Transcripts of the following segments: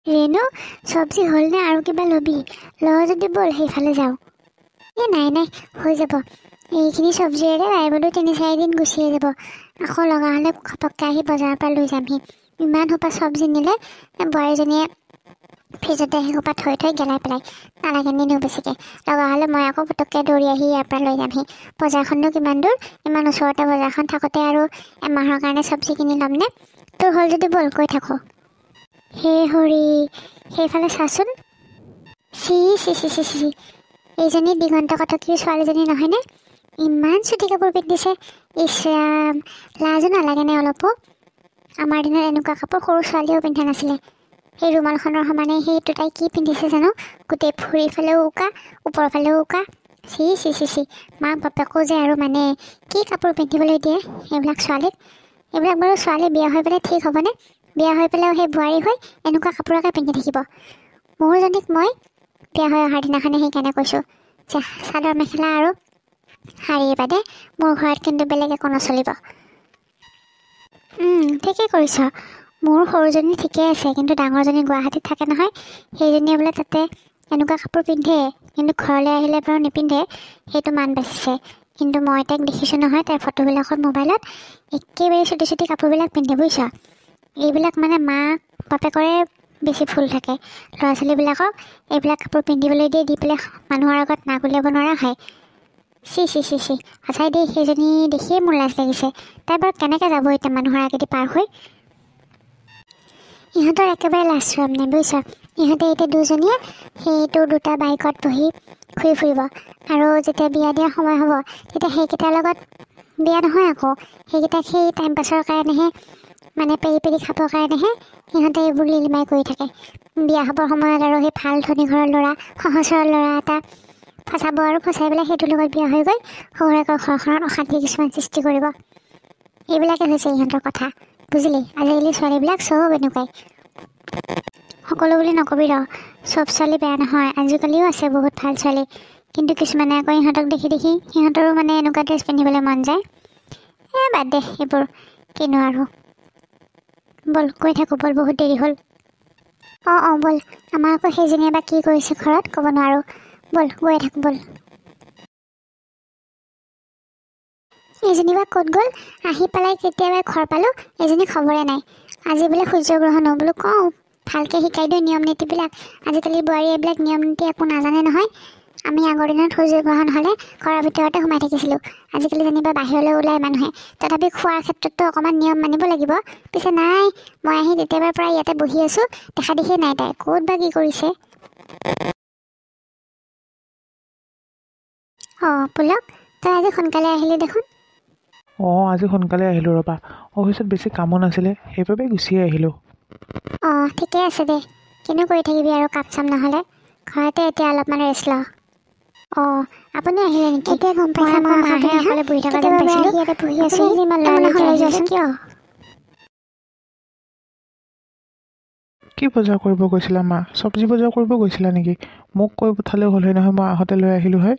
ৰেণু চব্জি হ'লনে আৰু কিবা ল'বি? ল যদি ব'ল সেইফালে যাওঁ। নাই হৈ যাব। এইখিনি চব্জিৰে আহিবলৈ 3-4 দিন গুচিয়ে যাব। আকৌ লগা হ'লে খপককৈ আহি বজাৰৰ পৰা লৈ যামহি। ইমান সোপা চব্জি নিলে বোৱাৰীজনীয়ে ফ্ৰিজতে সেইসোপা থৈ গেলাই পেলাই। নালাগে নিনিওঁ বেছিকৈ। লগা হ'লে মই আকৌ পটককৈ দৌৰি আহি ইয়াৰ পৰা লৈ যামহি। বজাৰখননো কিমান দূৰ? ইমান ওচৰতে বজাৰখন থাকোঁতে আৰু এমাহৰ কাৰণে চব্জি কিনি ল'মনে? তোৰ হ'ল যদি ব'ল কৈ থাকোঁ। হে হৰি, সেইফালে চাচোন। চি এইজনী দিগন্ত কটকীৰ ছোৱালীজনী নহয়নে? ইমান চুটি কাপোৰ পিন্ধিছে। ইছ ৰাম, লাজো নালাগেনে অলপো? আমাৰ দিনত এনেকুৱা কাপোৰ সৰু ছোৱালীয়েও পিন্ধা নাছিলে। সেই ৰুমালখনৰ সমানে সেইটো তাই কি পিন্ধিছে জানো? গোটেই ভৰিৰ ফালেও উকা, ওপৰৰ ফালেও উকা। চি মাক বাপেকো যে আৰু মানে কি কাপোৰ পিন্ধিবলৈ দিয়ে এইবিলাক ছোৱালীক। এইবিলাক বাৰু ছোৱালী বিয়া হৈ পেলাই ঠিক হ'বনে? বিয়া হৈ পেলাইও সেই বোৱাৰী হৈ এনেকুৱা কাপোৰকে পিন্ধি থাকিব। মোৰজনীক মই বিয়া হৈ অহাৰ দিনাখনে সেইকাৰণে কৈছোঁ যে চাদৰ মেখেলা আৰু শাৰীৰ বাদে মোৰ ঘৰত কিন্তু বেলেগ একো নচলিব। ঠিকেই কৰিছ। মোৰ সৰুজনী ঠিকেই আছে, কিন্তু ডাঙৰজনী গুৱাহাটীত থাকে নহয়। সেইজনীয়ে বোলে তাতে এনেকুৱা কাপোৰ পিন্ধে, কিন্তু ঘৰলৈ আহিলে বাৰু নিপিন্ধে। সেইটো মান বাচিছে। কিন্তু মই তাইক দেখিছোঁ নহয়, তাইৰ ফটোবিলাকত মোবাইলত একেবাৰে চুটি কাপোৰবিলাক পিন্ধে বুজিছ। এইবিলাক মানে মাক বাপেকৰে বেছি ভুল থাকে। ল'ৰা ছোৱালীবিলাকক এইবিলাক কাপোৰ পিন্ধিবলৈ দি পেলাই মানুহৰ আগত নাক উলিয়াব নোৱাৰা হয়। চি সঁচাই দেই, সেইজনী দেখিয়ে মোৰ লাজ লাগিছে। তাই বাৰু কেনেকৈ যাব এতিয়া মানুহৰ আগেদি পাৰ হৈ? ইহঁতৰ একেবাৰে লাজ চৰম নাই বুজিছ। ইহঁতে এতিয়া দুজনীয়ে সেইটো 2টা বাইকত বহি ঘূৰি ফুৰিব, আৰু যেতিয়া বিয়া দিয়াৰ সময় হ'ব তেতিয়া সেইকেইটাৰ লগত বিয়া নহয় আকৌ। সেইকেইটাক সেই টাইম পাছৰ কাৰণেহে, মানে পেৰি খাবৰ কাৰণেহে সিহঁতে এইবোৰ লিলিমাই কৰি থাকে। বিয়া হ'বৰ সময়ত আৰু সেই ভাল ধনী ঘৰৰ ল'ৰা, সহজ সৰল ল'ৰা এটা ফচাব, আৰু ফচাই পেলাই সেইটোৰ লগত বিয়া হৈ গৈ শহুৰেকৰ ঘৰখনত অশান্তি কিছুমান সৃষ্টি কৰিব। এইবিলাকে হৈছে ইহঁতৰ কথা, বুজিলি? আজিকালি ছোৱালীবিলাক চব এনেকুৱাই। সকলো বুলি নকবি ৰ, চব ছোৱালী বেয়া নহয়। আজিকালিও আছে বহুত ভাল ছোৱালী, কিন্তু কিছুমানে আকৌ ইহঁতক দেখি সিহঁতৰো মানে এনেকুৱা ড্ৰেছ পিন্ধিবলৈ মন যায়। বাদ দে এইবোৰ, কিনো আৰু। ব'ল কৈ থাকোঁ ব'ল, বহুত দেৰি হ'ল। অঁ ব'ল। আমাৰ আকৌ সেইজনীয়ে বা কি কৰিছে ঘৰত ক'ব নোৱাৰোঁ। ব'ল গৈ থাকোঁ ব'ল। এজনী বা ক'ত গ'ল? আহি পেলাই কেতিয়াবাই ঘৰ পালোঁ, এজনী খবৰে নাই। আজি বোলে সূৰ্যগ্ৰহণ বোলো কওঁ ভালকৈ শিকাই দিওঁ নিয়ম নীতিবিলাক। আজিকালি বোৱাৰী এইবিলাক নিয়ম নীতি একো নাজানে নহয়। আমি আগৰ দিনত সূৰ্যগ্ৰহণ হ'লে ঘৰৰ ভিতৰতে সোমাই থাকিছিলোঁ। আজিকালি যেনিবা বাহিৰলৈ ওলাই মানুহে, তথাপি খোৱাৰ ক্ষেত্ৰততো অকণমান নিয়ম মানিব লাগিব। পিছে নাই, মই আহি তেতিয়াবাৰ পৰা ইয়াতে বহি আছোঁ, দেখা দেখিয়ে নাই তাই। ক'ত বা কি কৰিছে? পুলক, তই আজি সোনকালে আহিলি দেখোন। আজি সোনকালে আহিলোঁ ৰ'বা। অফিচত বেছি কামো নাছিলে, সেইবাবে গুচিয়ে আহিলোঁ। ঠিকে আছে দে। কিনো কৰি থাকিবি আৰু কাম চাম নহ'লে। ঘৰতে এতিয়া অলপমান ৰেষ্ট ল। আপুনি আহিলে নেকি? এতিয়া গম পাইছা মই মাহে অকলে বহি থকা যেন পাইছিলোঁ। ইয়াতে বহি আছোঁ, ইমান ল'ৰালৰিকৈ আহিছে কিয়? কি বজাৰ কৰিব গৈছিলা মা? চব্জি বজাৰ কৰিব গৈছিলা নেকি? মোক কৈ পঠালেও হ'ল হয় নহয়, মই আহোঁতে লৈ আহিলোঁ হয়।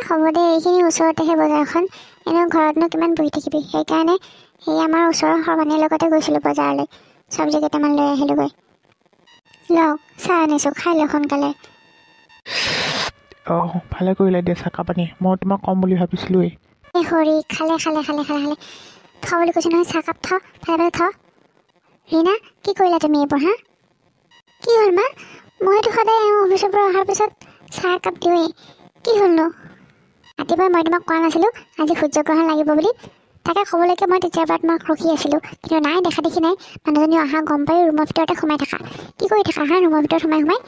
হ'ব দে, এইখিনি ওচৰতেহে বজাৰখন। এনেও ঘৰতনো কিমান বহি থাকিবি। সেইকাৰণে সেই আমাৰ ওচৰৰ সৰ্বানীৰ লগতে গৈছিলোঁ বজাৰলৈ। চব্জি কেইটামান লৈ আহিলোঁগৈ। চাহ আনিছোঁ, খাই ল সোনকালে। ভালে কৰিলে দিয়া চাহকাপ পানী, মই তোমাক ক'ম বুলি ভাবিছিলোঁৱেই। হৰি, খালে থ বুলি কৈছোঁ নহয়, চাহকাপ থ, ভালে থ। ৰীণা, কি কৰিলা তুমি এইবোৰ হা? কি হ'ল মা? মইতো সদায় অফিচৰ পৰা অহাৰ পিছত চাহ একাপ দিওঁৱেই। কি হ'লনো? ৰাতিপুৱা মই তোমাক কোৱা নাছিলোঁ আজি সূৰ্যগ্ৰহণ লাগিব বুলি? তাকে ক'বলৈকে মই তেতিয়াৰ পৰা তোমাক ৰখি আছিলোঁ, কিন্তু নাই, দেখা দেখি নাই। মানুহজনী অহা গম পাই ৰুমৰ ভিতৰতে সোমাই থাকা। কি কৰি থাকা হা ৰুমৰ ভিতৰত সোমাই?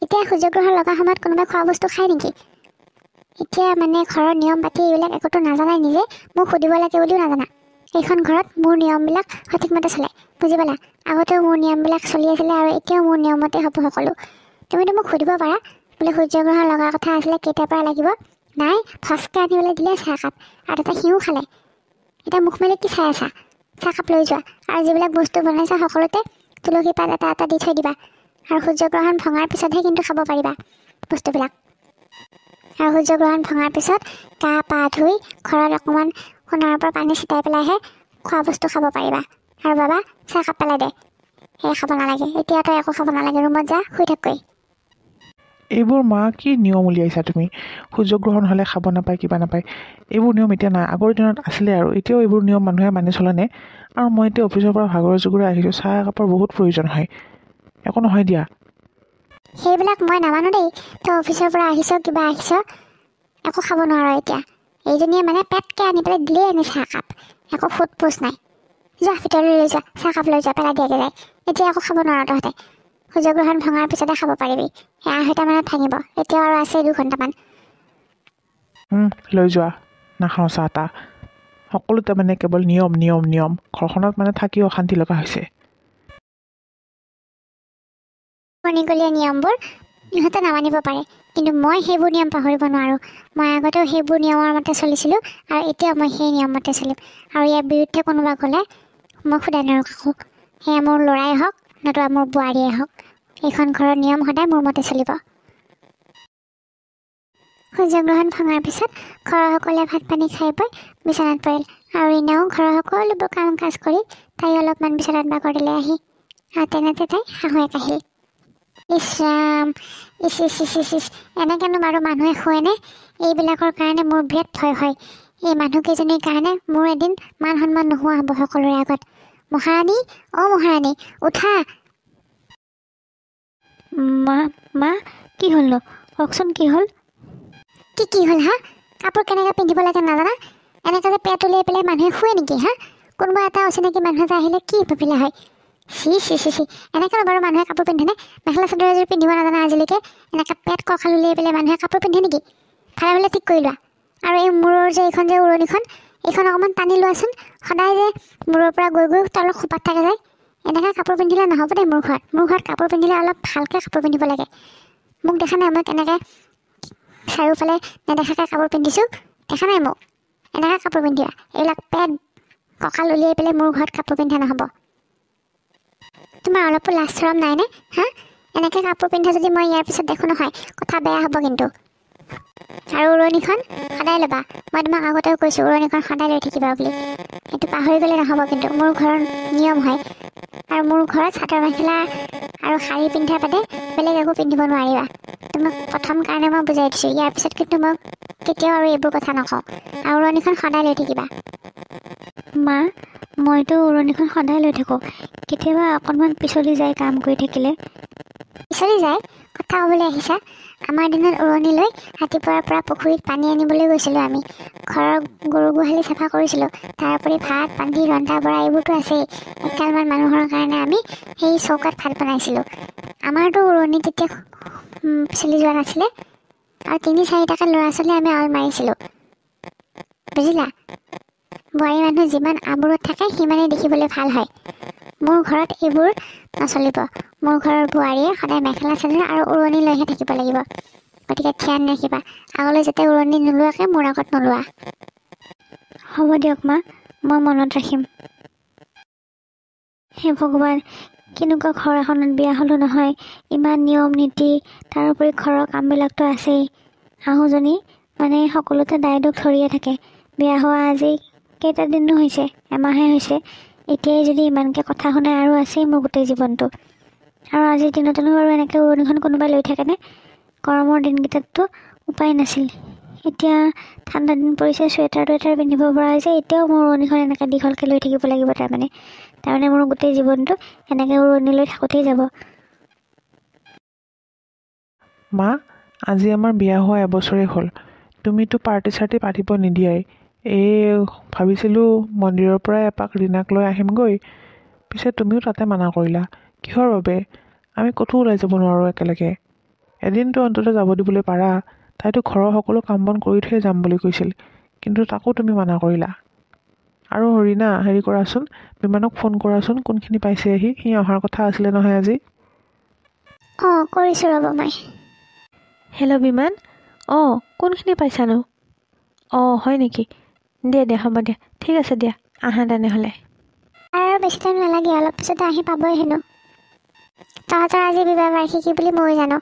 এতিয়া সূৰ্যগ্ৰহণ লগা সময়ত কোনোবাই খোৱা বস্তু খায় নেকি? এতিয়া মানে ঘৰৰ নিয়ম পাতি এইবিলাক একোতো নাজানাই নিজে, মোক সুধিব লাগে বুলিও নাজানা। এইখন ঘৰত মোৰ নিয়মবিলাক সঠিকমতে চলে, বুজি পালা? আগতেও মোৰ নিয়মবিলাক চলি আছিলে, আৰু এতিয়াও মোৰ নিয়মতে হ'ব সকলো। তুমিতো মোক সুধিব পাৰা, বোলে সূৰ্যগ্ৰহণ লগাৰ কথা আছিলে, কেইটাৰ পৰা লাগিব? নাই, ফচকৈ আনিবলৈ দিলে চাহকাপ, আৰু তাতে সিও খালে। এতিয়া মুখ মেলি কি চাই আছা? চাহকাপ লৈ যোৱা, আৰু যিবিলাক বস্তু বনাইছা সকলোতে তুলসী পাত এটা দি থৈ দিবা। আৰু সূৰ্যগ্ৰহণ ভঙাৰ পিছতহে কিন্তু খাব পাৰিবা বস্তুবিলাক। আৰু সূৰ্যগ্ৰহণ ভঙাৰ পিছত গা পা ধুই ঘৰত অকণমান সোণাৰৰ পৰা পানী ছিটাই পেলাইহে খোৱা বস্তু খাব পাৰিবা। আৰু বাবা, চাহকাপ পেলাই দে। সেই খাব নালাগে, এতিয়া তই একো খাব নালাগে, ৰুমত যা, শুই থাককৈ। এইবোৰ মা কি নিয়ম উলিয়াইছা তুমি? সূৰ্যগ্ৰহণ হ'লে খাব নাপায়, কিবা নাপায়। এইবোৰ নিয়ম এতিয়া নাই, আগৰ দিনত আছিলে আৰু এতিয়াও এইবোৰ নিয়ম মানুহে মানি চলেনে? আৰু মই এতিয়া অফিচৰ পৰা ভাগৰ জুগৰে আহিছোঁ, চাহ একাপৰ বহুত প্ৰয়োজন হয়। একো নহয় দিয়া। সেইবিলাক মই নামানো দেই। তই অফিচৰ পৰা আহিছ, কিবা আহিছ, একো খাব নোৱাৰ এতিয়া। এইজনীয়ে মানে পেটকৈ আনি পেলাই দিলেই আনি চাহকাপ, একো ফুট পোচ নাই। যোৱা ভিতৰলৈ লৈ যোৱা, চাহকাপ লৈ যোৱা, পেলাই দিয়াকৈ যায়। এতিয়া একো খাব নোৱাৰ তহঁতে। সূৰ্যগ্ৰহণ ভঙাৰ পিছতে খাব পাৰিবি। সেই 8টা মানত ভাঙিব, এতিয়াও আৰু আছে 2 ঘণ্টামান। লৈ যোৱা, নাখাওঁ চাহ তাহ। সকলোতে মানে কেৱল নিয়ম নিয়ম নিয়ম, ঘৰখনত মানে থাকি অশান্তি লগা হৈছে। কণীকলীয়া নিয়মবোৰ ইহঁতে নামানিব পাৰে, কিন্তু মই সেইবোৰ নিয়ম পাহৰিব নোৱাৰোঁ। মই আগতেও সেইবোৰ নিয়মৰ মতে চলিছিলোঁ, আৰু এতিয়াও মই সেই নিয়ম মতে চলিম। আৰু ইয়াৰ বিৰুদ্ধে কোনোবা গ'লে মই সদায় নৰখাওঁ। সেয়া মোৰ ল'ৰাই হওক, নতুবা মোৰ বোৱাৰীয়ে হওক, এইখন ঘৰৰ নিয়ম সদায় মোৰ মতে চলিব। সূৰ্যগ্ৰহণ ভঙাৰ পিছত ঘৰৰ সকলোৱে ভাত পানী খাই বৈ বিচনাত পৰিল, আৰু এনেও ঘৰৰ সকলোবোৰ কাম কাজ কৰি তাই অলপমান বিচনাত বাগৰিলে আহি। আৰু তেনেতে তাই শাহুৱেক আহিল। ইছৰাম, ইচ ইচ ইচ ইচ ইচ, এনেকৈনো বাৰু মানুহে শুৱেনে? এইবিলাকৰ কাৰণে মোৰ বিৰাট ভয় হয়। এই মানুহকেইজনীৰ কাৰণে মোৰ এদিন মান সন্মান নোহোৱা হ'ব সকলোৰে আগত। মহাৰাণী, অ' মহাৰাণী, উঠা। মা কি হ'লনো? কওকচোন কি হ'ল? কি হ'ল হা? কাপোৰ কেনেকৈ পিন্ধিব লাগে নাজানা? এনেকৈ যে পেট উলিয়াই পেলাই মানুহে শুৱে নেকি হা? কোনোবা এটা অচিনাকি মানুহ এটা আহিলে কি ভাবিলে হয়? চি চি চি চি, এনেকৈ বাৰু মানুহে কাপোৰ পিন্ধেনে? মেখেলা চাদৰ এযোৰ পিন্ধিব নাজানা আজিলৈকে, এনেকৈ পেট কঁকাল উলিয়াই পেলাই মানুহে কাপোৰ পিন্ধে নেকি? ভালে ভালে ঠিক কৰি লোৱা। আৰু এই মূৰৰ যে এইখন যে উৰণিখন, এইখন অকণমান টানি লোৱাচোন। সদায় যে মূৰৰ পৰা গৈ গৈ তলত খোপাত থাকে যায়, এনেকৈ কাপোৰ পিন্ধিলে নহ'ব দেই। মোৰ ঘৰত কাপোৰ পিন্ধিলে অলপ ভালকৈ কাপোৰ পিন্ধিব লাগে। মোক দেখা নাই মই কেনেকৈ চাৰিওফালে নেদেখাকৈ কাপোৰ পিন্ধিছোঁ? দেখা নাই মোক? এনেকৈ কাপোৰ পিন্ধিবা। এইবিলাক পেট কঁকাল উলিয়াই পেলাই মোৰ ঘৰত কাপোৰ পিন্ধা নহ'ব। তোমাৰ অলপো লাজ চৰম নাইনে হা? এনেকৈ কাপোৰ পিন্ধা যদি মই ইয়াৰ পিছত দেখোঁ নহয়, কথা বেয়া হ'ব কিন্তু। আৰু উৰণিখন সদায় ল'বা। মই তোমাক আগতেও কৈছোঁ উৰণিখন সদায় লৈ থাকিবা বুলি। সেইটো পাহৰি গ'লে নহ'ব কিন্তু, মোৰ ঘৰৰ নিয়ম হয়। আৰু মোৰ ঘৰত চাদৰ মেখেলা আৰু শাৰী পিন্ধাৰ বাদে বেলেগ একো পিন্ধিব নোৱাৰিবা। তোমাক প্ৰথম কাৰণে মই বুজাই দিছোঁ, ইয়াৰ পিছত কিন্তু মই কেতিয়াও আৰু এইবোৰ কথা নকওঁ। আৰু উৰণিখন সদায় লৈ থাকিবা। মা, মইতো উৰণিখন সদায় লৈ থাকোঁ, কেতিয়াবা অকণমান পিছলি যায় কাম কৰি থাকিলে। পিছলি যায়? কথা ক'বলৈ আহিছা? আমাৰ দিনত উৰণি লৈ ৰাতিপুৱাৰ পৰা পুখুৰীত পানী আনিবলৈ গৈছিলোঁ আমি। ঘৰৰ গৰু গোহালি চাফা কৰিছিলোঁ। তাৰোপৰি ভাত পানী ৰন্ধা বঢ়া এইবোৰতো আছেই। এগালমান মানুহৰ কাৰণে আমি সেই চৌকাত ভাত বনাইছিলোঁ। আমাৰতো উৰণি তেতিয়া পিছলি যোৱা নাছিলে। আৰু 3-4টাকৈ ল'ৰা ছোৱালী আমি আল মাৰিছিলোঁ, বুজিলা? বোৱাৰী মানুহ যিমান আবুৰত থাকে সিমানেই দেখিবলৈ ভাল হয়। মোৰ ঘৰত এইবোৰ নচলিব। মোৰ ঘৰৰ বোৱাৰীয়ে সদায় মেখেলা চাদৰ আৰু উৰণি লৈহে থাকিব লাগিব। গতিকে ধ্যান ৰাখিবা, আগলৈ যাতে উৰণি নোলোৱাকৈ মোৰ আগত নোলোৱা। হ'ব দিয়ক মা, মই মনত ৰাখিম। হে ভগৱান, কেনেকুৱা ঘৰ এখনত বিয়া হ'লোঁ নহয়, ইমান নিয়ম নীতি, তাৰোপৰি ঘৰৰ কামবিলাকতো আছেই। শাহুজনী মানে সকলোতে দায়দোষ ধৰিয়ে থাকে। বিয়া হোৱা আজি কেইটা দিনো হৈছে, এমাহে হৈছে। এতিয়াই যদি ইমানকৈ কথা শুনাই আৰু আছেই মোৰ গোটেই জীৱনটো। আৰু আজিৰ দিনতেনো বাৰু এনেকৈ উৰণিখন কোনোবাই লৈ থাকেনে? গৰমৰ দিনকেইটাততো উপায় নাছিল। এতিয়া ঠাণ্ডা দিন পৰিছে, চুৱেটাৰ টুৱেটাৰ পিন্ধিব পৰা হৈছে, এতিয়াও মোৰ উৰণিখন এনেকৈ দীঘলকৈ লৈ থাকিব লাগিব। তাৰমানে মোৰ গোটেই জীৱনটো এনেকৈ উৰণি লৈ থাকোঁতেই যাব। মা, আজি আমাৰ বিয়া হোৱা এবছৰেই হ'ল। তুমিতো পাৰ্টি চাৰ্টি পাতিব নিদিয়াই। ভাবিছিলোঁ মন্দিৰৰ পৰাই এপাক ৰীণাক লৈ আহিমগৈ, পিছে তুমিও তাতে মানা কৰিলা। কিহৰ বাবে? আমি ক'তো ওলাই যাব নোৱাৰোঁ একেলগে। এদিনটো অন্ততঃ যাব দিবলৈ পাৰা। তাইতো ঘৰৰ সকলো কাম বন কৰি থৈয়ে যাম বুলি কৈছিল, কিন্তু তাকো তুমি মানা কৰিলা। আৰু ৰীণা, হেৰি কৰাচোন, বিমানক ফোন কৰাচোন, কোনখিনি পাইছেহি। সি অহাৰ কথা আছিলে নহয় আজি। অঁ, কৰিছোঁ ৰ'ব মই। হেল্ল' বিমান। অঁ, কোনখিনি পাইছানো? অঁ, হয় নেকি? দিয়া হ'ব দিয়া, ঠিক আছে দিয়া, আহা তেনেহ'লে। আৰু বেছি টাইম নালাগে, অলপ পিছতে আহি পাবই হেনো। তহঁতৰ আজি বিবাহ বাৰ্ষিকী বুলি ময়ো জানো।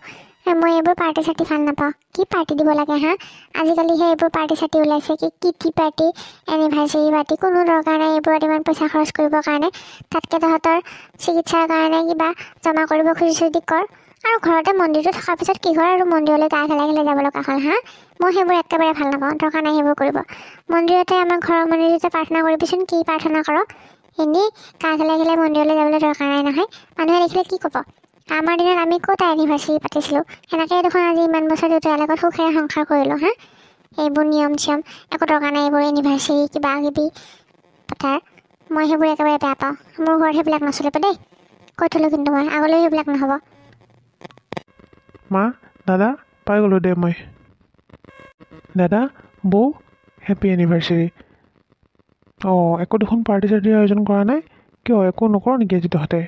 মই এইবোৰ পাৰ্টি চাৰ্টি ভাল নাপাওঁ। কি পাৰ্টি দিব লাগে হা? আজিকালিহে এইবোৰ পাৰ্টি চাৰ্টি ওলাইছে, কি কিটি পাৰ্টি, এনিভাৰ্চাৰী পাৰ্টি। কোনো দৰকাৰ নাই এইবোৰত ইমান পইচা খৰচ কৰিবৰ কাৰণে। তাতকৈ তহঁতৰ চিকিৎসাৰ কাৰণে কিবা জমা কৰিব খুজিছ যদি কৰ। আৰু ঘৰতে মন্দিৰটো থকাৰ পিছত কিহৰ আৰু মন্দিৰলৈ গা খেলাই খেলাই যাব লগা হ'ল হা? মই সেইবোৰ একেবাৰে ভাল নাপাওঁ, দৰকাৰ নাই সেইবোৰ কৰিব। মন্দিৰতে আমাৰ ঘৰৰ মন্দিৰতে প্ৰাৰ্থনা কৰিবিচোন, কি প্ৰাৰ্থনা কৰ। এনেই গা খেলাই খেলাই মন্দিৰলৈ যাবলৈ দৰকাৰ নাই নহয়। মানুহে দেখিলে কি ক'ব? আমাৰ দিনত আমি ক'ত এনিভাৰ্চাৰী পাতিছিলোঁ, সেনেকৈ দেখোন আজি ইমান বছৰ দেউতাৰ লগত সুখেৰে সংসাৰ কৰিলোঁ হা? এইবোৰ নিয়ম চিয়ম একো দৰকাৰ নাই, এইবোৰ এনিভাৰ্চাৰী কিবা কিবি পতাৰ। মই সেইবোৰ একেবাৰে বেয়া পাওঁ। মোৰ ঘৰত সেইবিলাক নচলিব দেই, কৈ থ'লোঁ কিন্তু মই আগলৈ সেইবিলাক নহ'ব। মা, দাদা, পাই গ'লোঁ দে মই। দাদা, বৌ, হেপী এনিভাৰ্চাৰী। অঁ, একো দেখোন পাৰ্টি চাৰ্টিৰ আয়োজন কৰা নাই, কিয় একো নকৰ নেকি আজি তহঁতে?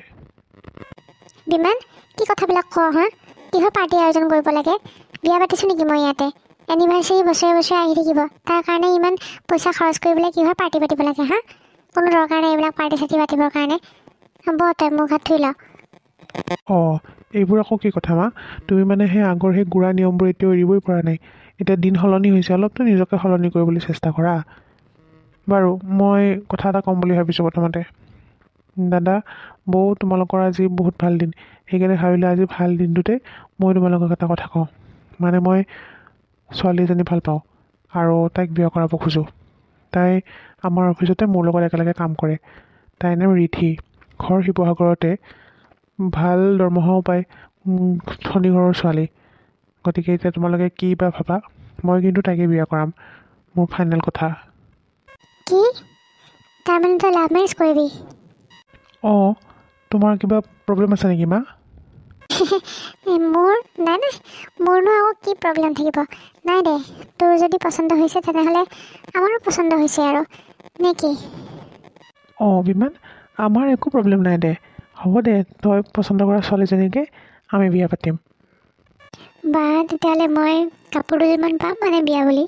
বিমান, কি কথাবিলাক কওঁ হা? কিহৰ পাৰ্টি আয়োজন কৰিব লাগে? বিয়া পাতিছোঁ নেকি মই ইয়াতে? এনিভাৰ্চাৰী বছৰে বছৰে আহি থাকিব, তাৰ কাৰণে ইমান পইচা খৰচ কৰিবলৈ কিহৰ পাৰ্টি পাতিব লাগে হা? কোনো দৰকাৰ নাই এইবিলাক পাৰ্টি চাৰ্টি পাতিবৰ কাৰণে। হ'ব, তই মোক হাত ধুই ল। অঁ, এইবোৰ আকৌ কি কথা মা? তুমি মানে সেই আগৰ সেই গুড়া নিয়মবোৰ এতিয়াও এৰিবই পৰা নাই। এতিয়া দিন সলনি হৈছে, অলপতো নিজকে সলনি কৰিবলৈ চেষ্টা কৰা। বাৰু, মই কথা এটা ক'ম বুলি ভাবিছোঁ প্ৰথমতে। দাদা, বৌ, তোমালোকৰ আজি বহুত ভাল দিন। সেইকাৰণে ভাবিলোঁ আজি ভাল দিনটোতে মই তোমালোকক এটা কথা কওঁ। মানে মই ছোৱালী এজনী ভাল পাওঁ আৰু তাইক বিয়া কৰাব খোজোঁ। তাই আমাৰ অফিচতে মোৰ লগত একেলগে কাম কৰে। তাইৰ নাম ৰিধি, ঘৰ শিৱসাগৰতে, ভাল দৰমহাও পায়, ধনী ঘৰৰ ছোৱালী। গতিকে এতিয়া তোমালোকে কি বা ভাবা, মই কিন্তু তাইকে বিয়া কৰাম, মোৰ ফাইনেল কথা। কি? তাৰমানে তই লাভ মেৰেজ কৰিবি? অঁ, তোমাৰ কিবা প্ৰব্লেম আছে নেকি মা? মোৰ নাই নাই, মোৰনো আকৌ কি প্ৰব্লেম থাকিব? নাই দে, তোৰ যদি পচন্দ হৈছে তেনেহ'লে আমাৰো পচন্দ হৈছে আৰু নে কি? অঁ বিমান, আমাৰ একো প্ৰব্লেম নাই দে। হ'ব দে, তই পচন্দ কৰা ছোৱালীজনীকে আমি বিয়া পাতিম। বা, তেতিয়াহ'লে মই কাপোৰ দুযোৰমান পাম মানে বিয়া বুলি?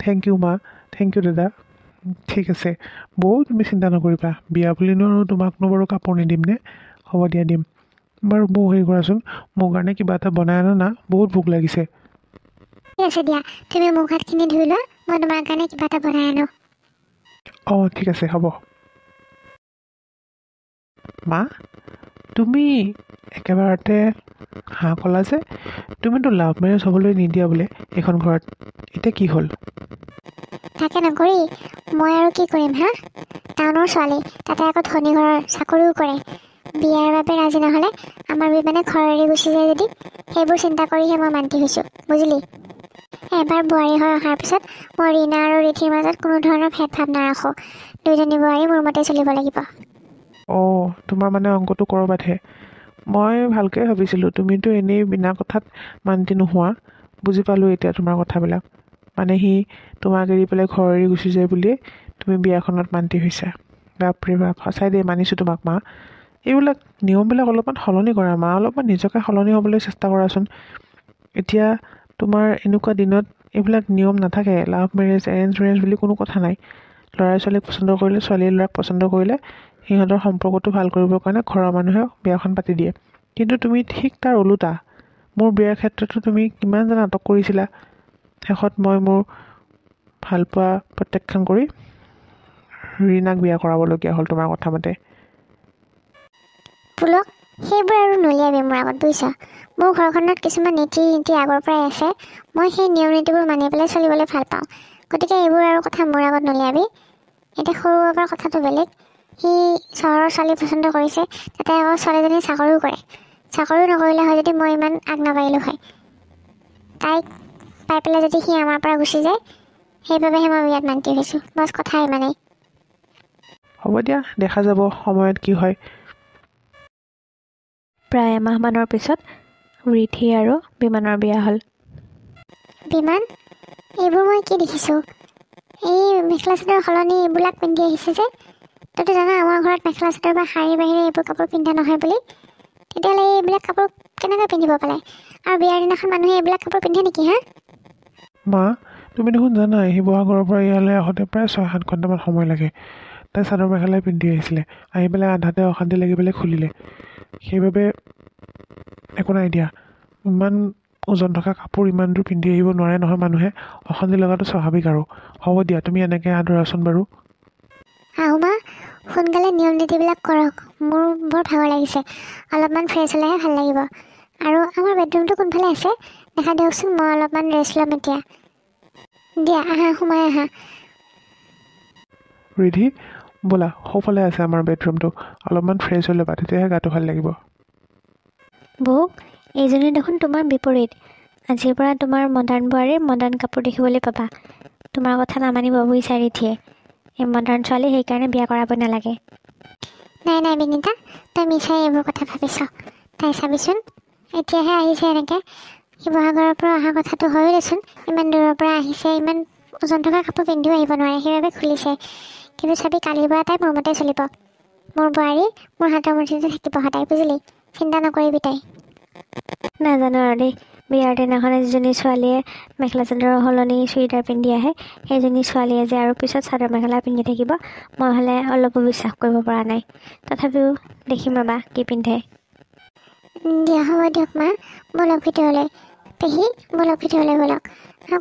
থেংক ইউ মা, থেংক ইউ দাদা। ঠিক আছে বৌ, তুমি চিন্তা নকৰিবা, বিয়া বুলিনো আৰু তোমাকনো বাৰু কাপোৰ নিদিম নে? হ'ব দিয়া, দিম। বাৰু বৌ, হেৰি কৰাচোন, মোৰ কাৰণে কিবা এটা বনাই আনা না, বহুত ভোক লাগিছে। ঠিক আছে দিয়া, তুমি মুখ হাতখিনি ধুই লোৱা, মই তোমাৰ কাৰণে কিবা এটা বনাই আনো। অঁ, ঠিক আছে, হ'ব। মা, তুমি একেবাৰতে হাঁহ ক'লা যে? তুমিতো লাভ মেৰেজ হ'বলৈ নিদিয়া বোলে এইখন ঘৰত, এতিয়া কি হ'ল? তাকে নকৰি মই আৰু কি কৰিম হা? টাউনৰ ছোৱালী, তাতে আকৌ ধনী ঘৰৰ, চাকৰিও কৰে। বিয়াৰ বাবে ৰাজি নহ'লে আমাৰ বিমানে ঘৰ এৰি গুচি যায় যদি, সেইবোৰ চিন্তা কৰিহে মই মান্তি হৈছোঁ, বুজিলি? এবাৰ বোৱাৰী হৈ অহাৰ পিছত মই ৰীণা আৰু ৰিধিৰ মাজত কোনো ধৰণৰ ভেদভাৱ নাৰাখোঁ। দুইজনী বোৱাৰী মোৰ মতে চলিব লাগিব। অঁ, তোমাৰ মানে অংকটো ক'ৰবাতহে। মই ভালকৈ ভাবিছিলোঁ, তুমিতো এনেই বিনা কথাত মান্তি নোহোৱা। বুজি পালোঁ এতিয়া তোমাৰ কথাবিলাক। মানে সি তোমাক এৰি পেলাই ঘৰ এৰি গুচি যায় বুলিয়ে তুমি বিয়াখনত মান্তি হৈছা। বাপৰে বাপ, সঁচাই দেই, মানিছোঁ তোমাক মা। এইবিলাক নিয়মবিলাক অলপমান সলনি কৰা মা, অলপমান নিজকে সলনি হ'বলৈ চেষ্টা কৰাচোন। এতিয়া তোমাৰ এনেকুৱা দিনত এইবিলাক নিয়ম নাথাকে। লাভ মেৰেজ, এৰেঞ্জ মেৰেজ বুলি কোনো কথা নাই। ল'ৰাই ছোৱালীক পচন্দ কৰিলে, ছোৱালীয়ে ল'ৰাক পচন্দ কৰিলে, সিহঁতৰ সম্পৰ্কটো ভাল কৰিবৰ কাৰণে ঘৰৰ মানুহে বিয়াখন পাতি দিয়ে। কিন্তু তুমি ঠিক তাৰ ওলোটা। মোৰ বিয়াৰ ক্ষেত্ৰতো তুমি কিমান যে নাটক কৰিছিলা। শেষত মই মোৰ ভালপোৱা প্ৰত্যাখ্যান কৰি ৰীণাক বিয়া কৰাবলগীয়া হ'ল তোমাৰ কথা মতে। পুলক, সেইবোৰ আৰু নলিয়াবি মোৰ আগত, বুজিছ? মোৰ ঘৰখনত কিছুমান নীতি নীতি আগৰ পৰাই আছে। মই সেই নিয়ম নীতিবোৰ মানি পেলাই চলিবলৈ ভাল পাওঁ। গতিকে এইবোৰ আৰু কথা মোৰ আগত নলিয়াবি। এতিয়া সৰু বাবাৰ কথাটো বেলেগ। সি চহৰৰ ছোৱালী পচন্দ কৰিছে, তাতে আকৌ ছোৱালীজনী চাকৰিও কৰে। চাকৰিও নকৰিলে হয় যদি মই ইমান আগ নাবাঢ়িলোঁ হয়। তাইক পাই পেলাই যদি সি আমাৰ পৰা গুচি যায়, সেইবাবেহে মই বিয়াত মান্তি হৈছোঁ। বছ, কথা ইমানেই। হ'ব দিয়া, দেখা যাব সময়ত কি হয়। প্ৰায় এমাহমানৰ পিছত ৰিধি আৰু বিমানৰ বিয়া হ'ল। বিমান, এইবোৰ মই কি দেখিছোঁ? এই মেখেলা চাদৰ সলনি এইবিলাক পিন্ধি আহিছে যে? তইতো জানা আমাৰ ঘৰত মেখেলা চাদৰ বা শাৰীৰ বাহিৰে এইবোৰ কাপোৰ পিন্ধা নহয় বুলি। তেতিয়াহ'লে এইবিলাক কাপোৰ কেনেকৈ পিন্ধিব পালে? আৰু বিয়াৰ দিনাখন মানুহে এইবিলাক কাপোৰ পিন্ধে নেকি হা? মা, তুমি দেখোন জানাই, শিৱসাগৰৰ পৰা ইয়ালৈ আহোঁতে প্ৰায় 6-7 ঘণ্টামান সময় লাগে। তাই চাদৰ মেখেলাই পিন্ধি আহিছিলে, আহি পেলাই আধাতে অশান্তি লাগি পেলাই খুলিলে। সেইবাবে একো নাই দিয়া, ইমান ওজন থকা কাপোৰ ইমান দূৰ পিন্ধি আহিব নোৱাৰে নহয় মানুহে, অশান্তি লগাটো স্বাভাৱিক আৰু। হ'ব দিয়া, তুমি এনেকৈ আদৰাচোন বাৰু। আহোমা সোনকালে নিয়ম নীতিবিলাক কৰক, মোৰ বৰ ভাগৰ লাগিছে, অলপমান ফ্ৰেছ হ'লেহে ভাল লাগিব। আৰু আমাৰ বেডৰুমটো কোনফালে আছে দেখা দিয়কচোন, মই অলপমান ৰেষ্ট ল'ম এতিয়া। দিয়া আহা, সোমাই আহা। ৰিধি ব'লা, সৌফালে আছে আমাৰ বেডৰুমটো, অলপমান ফ্ৰেছ হৈ ল'বা, তেতিয়াহে গাটো ভাল লাগিব। বৌ, এইজনী দেখোন তোমাৰ বিপৰীত। আজিৰ পৰা তোমাৰ মডাৰ্ণ বোৱাৰীৰ মডাৰ্ণ কাপোৰ দেখিবলৈ পাবা। তোমাৰ কথা নামানিব বুজিছা ৰিধিয়ে, এই মডাৰ্ণ ছোৱালী সেইকাৰণে বিয়া কৰাব নালাগে। নাই নাই বিনীতা, তই মিছাই এইবোৰ কথা ভাবিছ। তাই চাবিচোন এতিয়াহে আহিছে, এনেকৈ শিৱসাগৰৰ পৰা অহা কথাটো হয়ো দেচোন, ইমান দূৰৰ পৰা আহিছে, ইমান ওজন থকা কাপোৰ পিন্ধিও আহিব নোৱাৰে, সেইবাবে খুলিছে। কিন্তু চাবি কালিৰ পৰা তাই মোৰ মতে চলিব। মোৰ বোৱাৰী মোৰ হাতৰ মুঠিতে থাকিব সদায়, বুজিলি? চিন্তা নকৰিবি তাই। নাজানো আৰু দেই, বিয়াৰ দিনাখন যিজনী ছোৱালীয়ে মেখেলা চাদৰৰ সলনি চুৰিদাৰ পিন্ধি আহে, সেইজনী ছোৱালীয়ে যে আৰু পিছত চাদৰ মেখেলা পিন্ধি থাকিব, মই হ'লে অলপো বিশ্বাস কৰিব পৰা নাই। তথাপিও দেখিম ৰ'বা কি পিন্ধে। দিয়া হ'ব দিয়ক মা, ব'লক ভিতৰলৈ। পেহী ব'লক ভিতৰলৈ ব'লক।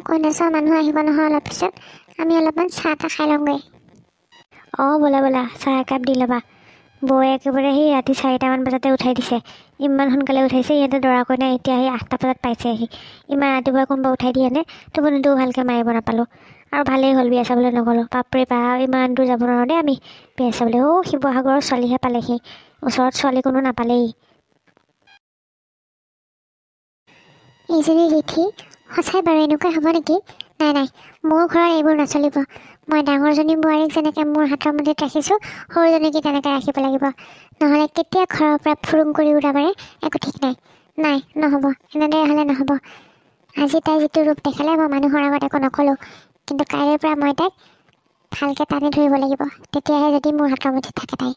কইনাচোৱা মানুহ আহিব নহয় অলপ পিছত, আমি অলপমান চাহ তাহ খাই লওঁগৈ। অঁ ব'লা ব'লা, চাহ একাপ দি ল'বা। বৌয়ে একেবাৰে সেই ৰাতি 4টামান বজাতে উঠাই দিছে, ইমান সোনকালে উঠাইছে। ইহঁতে দৰা কইনা এতিয়া আহি 8টা বজাত পাইছেহি, ইমান ৰাতিপুৱা কোনোবা উঠাই দিয়েনে? টোপনিটোও ভালকৈ মাৰিব নাপালোঁ। আৰু ভালেই হ'ল বিয়া চাবলৈ নগ'লোঁ। বাপৰে বাপ, ইমান দূৰ যাব নোৱাৰোঁ দেই আমি বিয়া চাবলৈ। শিৱসাগৰৰ ছোৱালীহে পালেহি, ওচৰত ছোৱালী কোনো নাপালেই। এইজনী ৰিধি সঁচাই বাৰু এনেকুৱা হ'ব নেকি? নাই নাই, মোৰ ঘৰত এইবোৰ নচলিব। মই ডাঙৰজনী বোৱাৰীক যেনেকৈ মোৰ হাতৰ মুঠিত ৰাখিছোঁ, সৰুজনীকে তেনেকৈ ৰাখিব লাগিব, নহ'লে কেতিয়া ঘৰৰ পৰা ফুৰুং কৰি উৰা মাৰে একো ঠিক নাই। নাই নহ'ব, এনেদৰে হ'লে নহ'ব। আজি তাই যিটো ৰূপ দেখালে মই মানুহৰ আগত একো নক'লোঁ, কিন্তু কাইলৈৰ পৰা মই তাইক ভালকৈ টানি ধৰিব লাগিব, তেতিয়াহে যদি মোৰ হাতৰ মুঠিত থাকে তাই।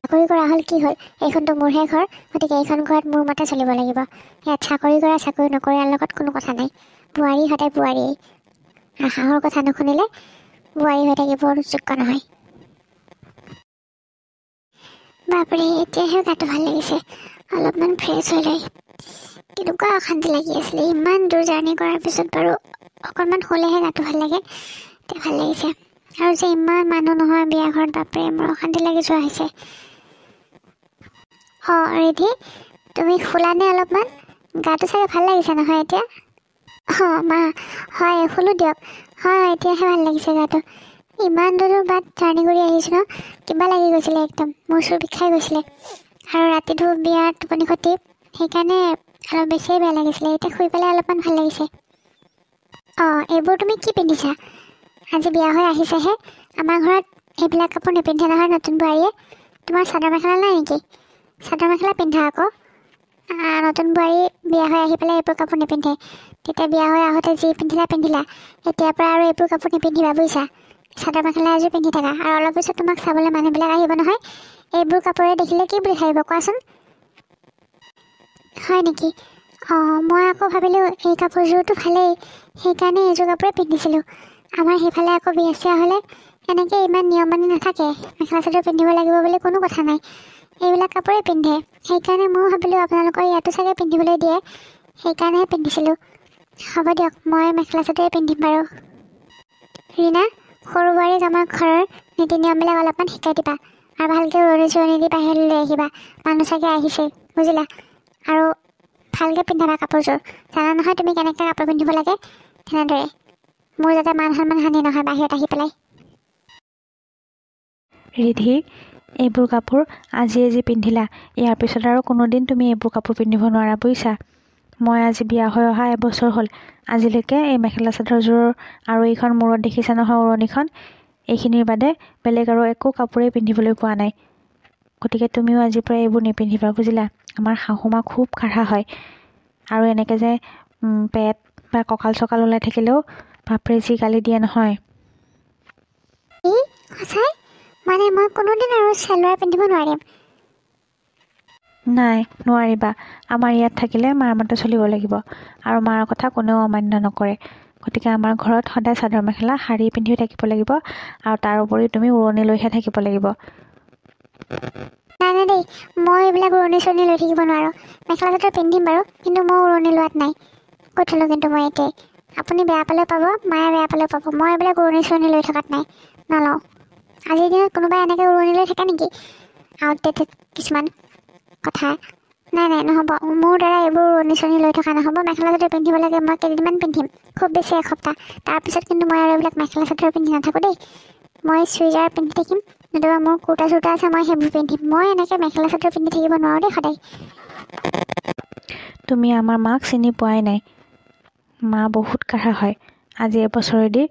চাকৰি কৰা হ'ল কি হ'ল, এইখনতো মোৰহে ঘৰ, গতিকে এইখন ঘৰত মোৰ মতে চলিব লাগিব। ইয়াত চাকৰি কৰা চাকৰি নকৰাৰ লগত কোনো কথা নাই, বোৱাৰী সদায় বোৱাৰীয়েই। আৰু শাহুৰ কথা নুশুনিলে বোৱাৰী হৈ থাকিব যোগ্য নহয়। বাপৰে, এতিয়াহে গাটো ভাল লাগিছে, অলপমান ফ্ৰেছ হৈ লৈ। কেনেকুৱা অশান্তি লাগি আছিলে, ইমান দূৰ জাৰ্ণি কৰাৰ পিছত বাৰু অকণমান শুলেহে গাটো ভাল লাগে। এতিয়া ভাল লাগিছে। আৰু যে ইমান মানুহ নহয় বিয়া ঘৰত, বাপৰে মোৰ অশান্তি লাগি যোৱা হৈছে। অঁ ৰিধি, তুমি শুলানে অলপমান? গাটো চাগে ভাল লাগিছে নহয় এতিয়া? অঁ মা, হয় শুলোঁ দিয়ক। হয় এতিয়াহে ভাল লাগিছে গাটো। ইমান দূৰ বাট জাৰ্ণি কৰি আহিছোঁ ন, কিবা লাগি গৈছিলে একদম, মোৰ চুৰ বিষাই গৈছিলে। আৰু ৰাতিটো বিয়াৰ টোপনি ক্ষতি, সেইকাৰণে অলপ বেছিয়ে বেয়া লাগিছিলে। এতিয়া শুই পেলাই অলপমান ভাল লাগিছে। অঁ এইবোৰ তুমি কি পিন্ধিছা? আজি বিয়া হৈ আহিছেহে, আমাৰ ঘৰত এইবিলাক কাপোৰ নিপিন্ধে নহয় নতুন বোৱাৰীয়ে। তোমাৰ চাদৰ মেখেলা নাই নেকি? চাদৰ মেখেলা পিন্ধা আকৌ। নতুন বোৱাৰী বিয়া হৈ আহি পেলাই এইবোৰ কাপোৰ নিপিন্ধে। তেতিয়া বিয়া হৈ আহোঁতে যি পিন্ধিলা, এতিয়াৰ পৰা আৰু এইবোৰ কাপোৰ নিপিন্ধিবা বুজিছা। চাদৰ মেখেলা এযোৰ পিন্ধি থাকা, আৰু অলপ পিছত তোমাক চাবলৈ মানুহবিলাক আহিব নহয়, এইবোৰ কাপোৰে দেখিলে কি বুলি ভাবিব কোৱাচোন? হয় নেকি? অঁ মই আকৌ ভাবিলোঁ এই কাপোৰযোৰটো ভালেই, সেইকাৰণে এইযোৰ কাপোৰে পিন্ধিছিলোঁ। আমাৰ সেইফালে আকৌ বিয়া চিয়া হ'লে এনেকৈ ইমান নিয়ম মানি নাথাকে, মেখেলা চাদৰ পিন্ধিব লাগিব বুলি কোনো কথা নাই, এইবিলাক কাপোৰে পিন্ধে। সেইকাৰণে ময়ো ভাবিলোঁ আপোনালোকৰ ইয়াতো চাগে পিন্ধিবলৈ দিয়ে, সেইকাৰণেহে পিন্ধিছিলোঁ। হ'ব দিয়ক, মই মেখেলা চাদৰে পিন্ধিম বাৰু। ৰীণা, সৰু বোৱাৰীক আমাৰ ঘৰৰ নীতি নিয়মবিলাক অলপমান শিকাই দিবা, আৰু ভালকৈ উৰণি চুৰণি দি বাহিৰলৈ লৈ আহিবা, মানুহ চাগে আহিছে বুজিলা। আৰু ভালকৈ পিন্ধাবা কাপোৰযোৰ, জানা নহয় তুমি কেনেকৈ কাপোৰ পিন্ধিব লাগে, তেনেদৰে মোৰ যাতে মান সন্মান হানি নহয় বাহিৰত আহি পেলাই। ৰিধি, এইবোৰ কাপোৰ আজিয়ে যি পিন্ধিলা, ইয়াৰ পিছত আৰু কোনোদিন তুমি এইবোৰ কাপোৰ পিন্ধিব নোৱাৰা বুজিছা। মই আজি বিয়া হৈ অহা এবছৰ হ'ল, আজিলৈকে এই মেখেলা চাদৰযোৰ আৰু এইখন মূৰত দেখিছা নহয় উৰণিখন, এইখিনিৰ বাদে বেলেগ আৰু একো কাপোৰেই পিন্ধিবলৈ পোৱা নাই। গতিকে তুমিও আজিৰ পৰা এইবোৰ নিপিন্ধিবা বুজিলা। আমাৰ শাহুমা খুব কাঢ়া হয়, আৰু এনেকৈ যে পেট বা কঁকাল চকাল ওলাই থাকিলেও বাপৰে যি গালি দিয়ে নহয়। এই সঁচাই? মানে মই কোনোদিন আৰু চেলোৱাৰ পিন্ধিব নোৱাৰিম? নাই নোৱাৰিবা, আমাৰ ইয়াত থাকিলে মাৰ মতে চলিব লাগিব, আৰু মাৰ কথা কোনেও অমান্য নকৰে। গতিকে আমাৰ ঘৰত সদায় চাদৰ মেখেলা শাৰী পিন্ধিও থাকিব লাগিব, আৰু তাৰ উপৰি তুমি উৰণি লৈহে থাকিব লাগিব। নাই নাই দেই, মই এইবিলাক উৰণি চৰণি লৈ থাকিব নোৱাৰোঁ। মেখেলা চাদৰ পিন্ধিম বাৰু, কিন্তু মই উৰণি লোৱাত নাই। কৈ থ'লোঁ কিন্তু মই এতিয়াই, আপুনি বেয়া পালেও পাব, মায়ে বেয়া পালেও পাব, মই এইবিলাক উৰণি চৰণি লৈ থকাত নাই, নলওঁ। আজিৰ দিনত কোনোবাই এনেকৈ উৰণি লৈ থাকে নেকি? আউটডেটেড কিছুমান কথা। নাই নহ'ব, মোৰ দ্বাৰা এইবোৰ উৰণি চৰণি লৈ থকা নহ'ব। মেখেলা চাদৰ পিন্ধিব লাগে, মই কেইদিনমান পিন্ধিম, খুব বেছি এসপ্তাহ। তাৰপিছত কিন্তু মই আৰু এইবিলাক মেখেলা চাদৰ পিন্ধি নাথাকোঁ দেই। মই চুইজাৰ পিন্ধি থাকিম, নতুবা মোৰ কুৰ্তা চুৰ্তা আছে, মই সেইবোৰ পিন্ধিম। মই এনেকৈ মেখেলা চাদৰ পিন্ধি থাকিব নোৱাৰোঁ দেই সদায়। তুমি আমাৰ মাক চিনি পোৱাই নাই। মা বহুত কাঢ়া হয়। আজি এবছৰেদি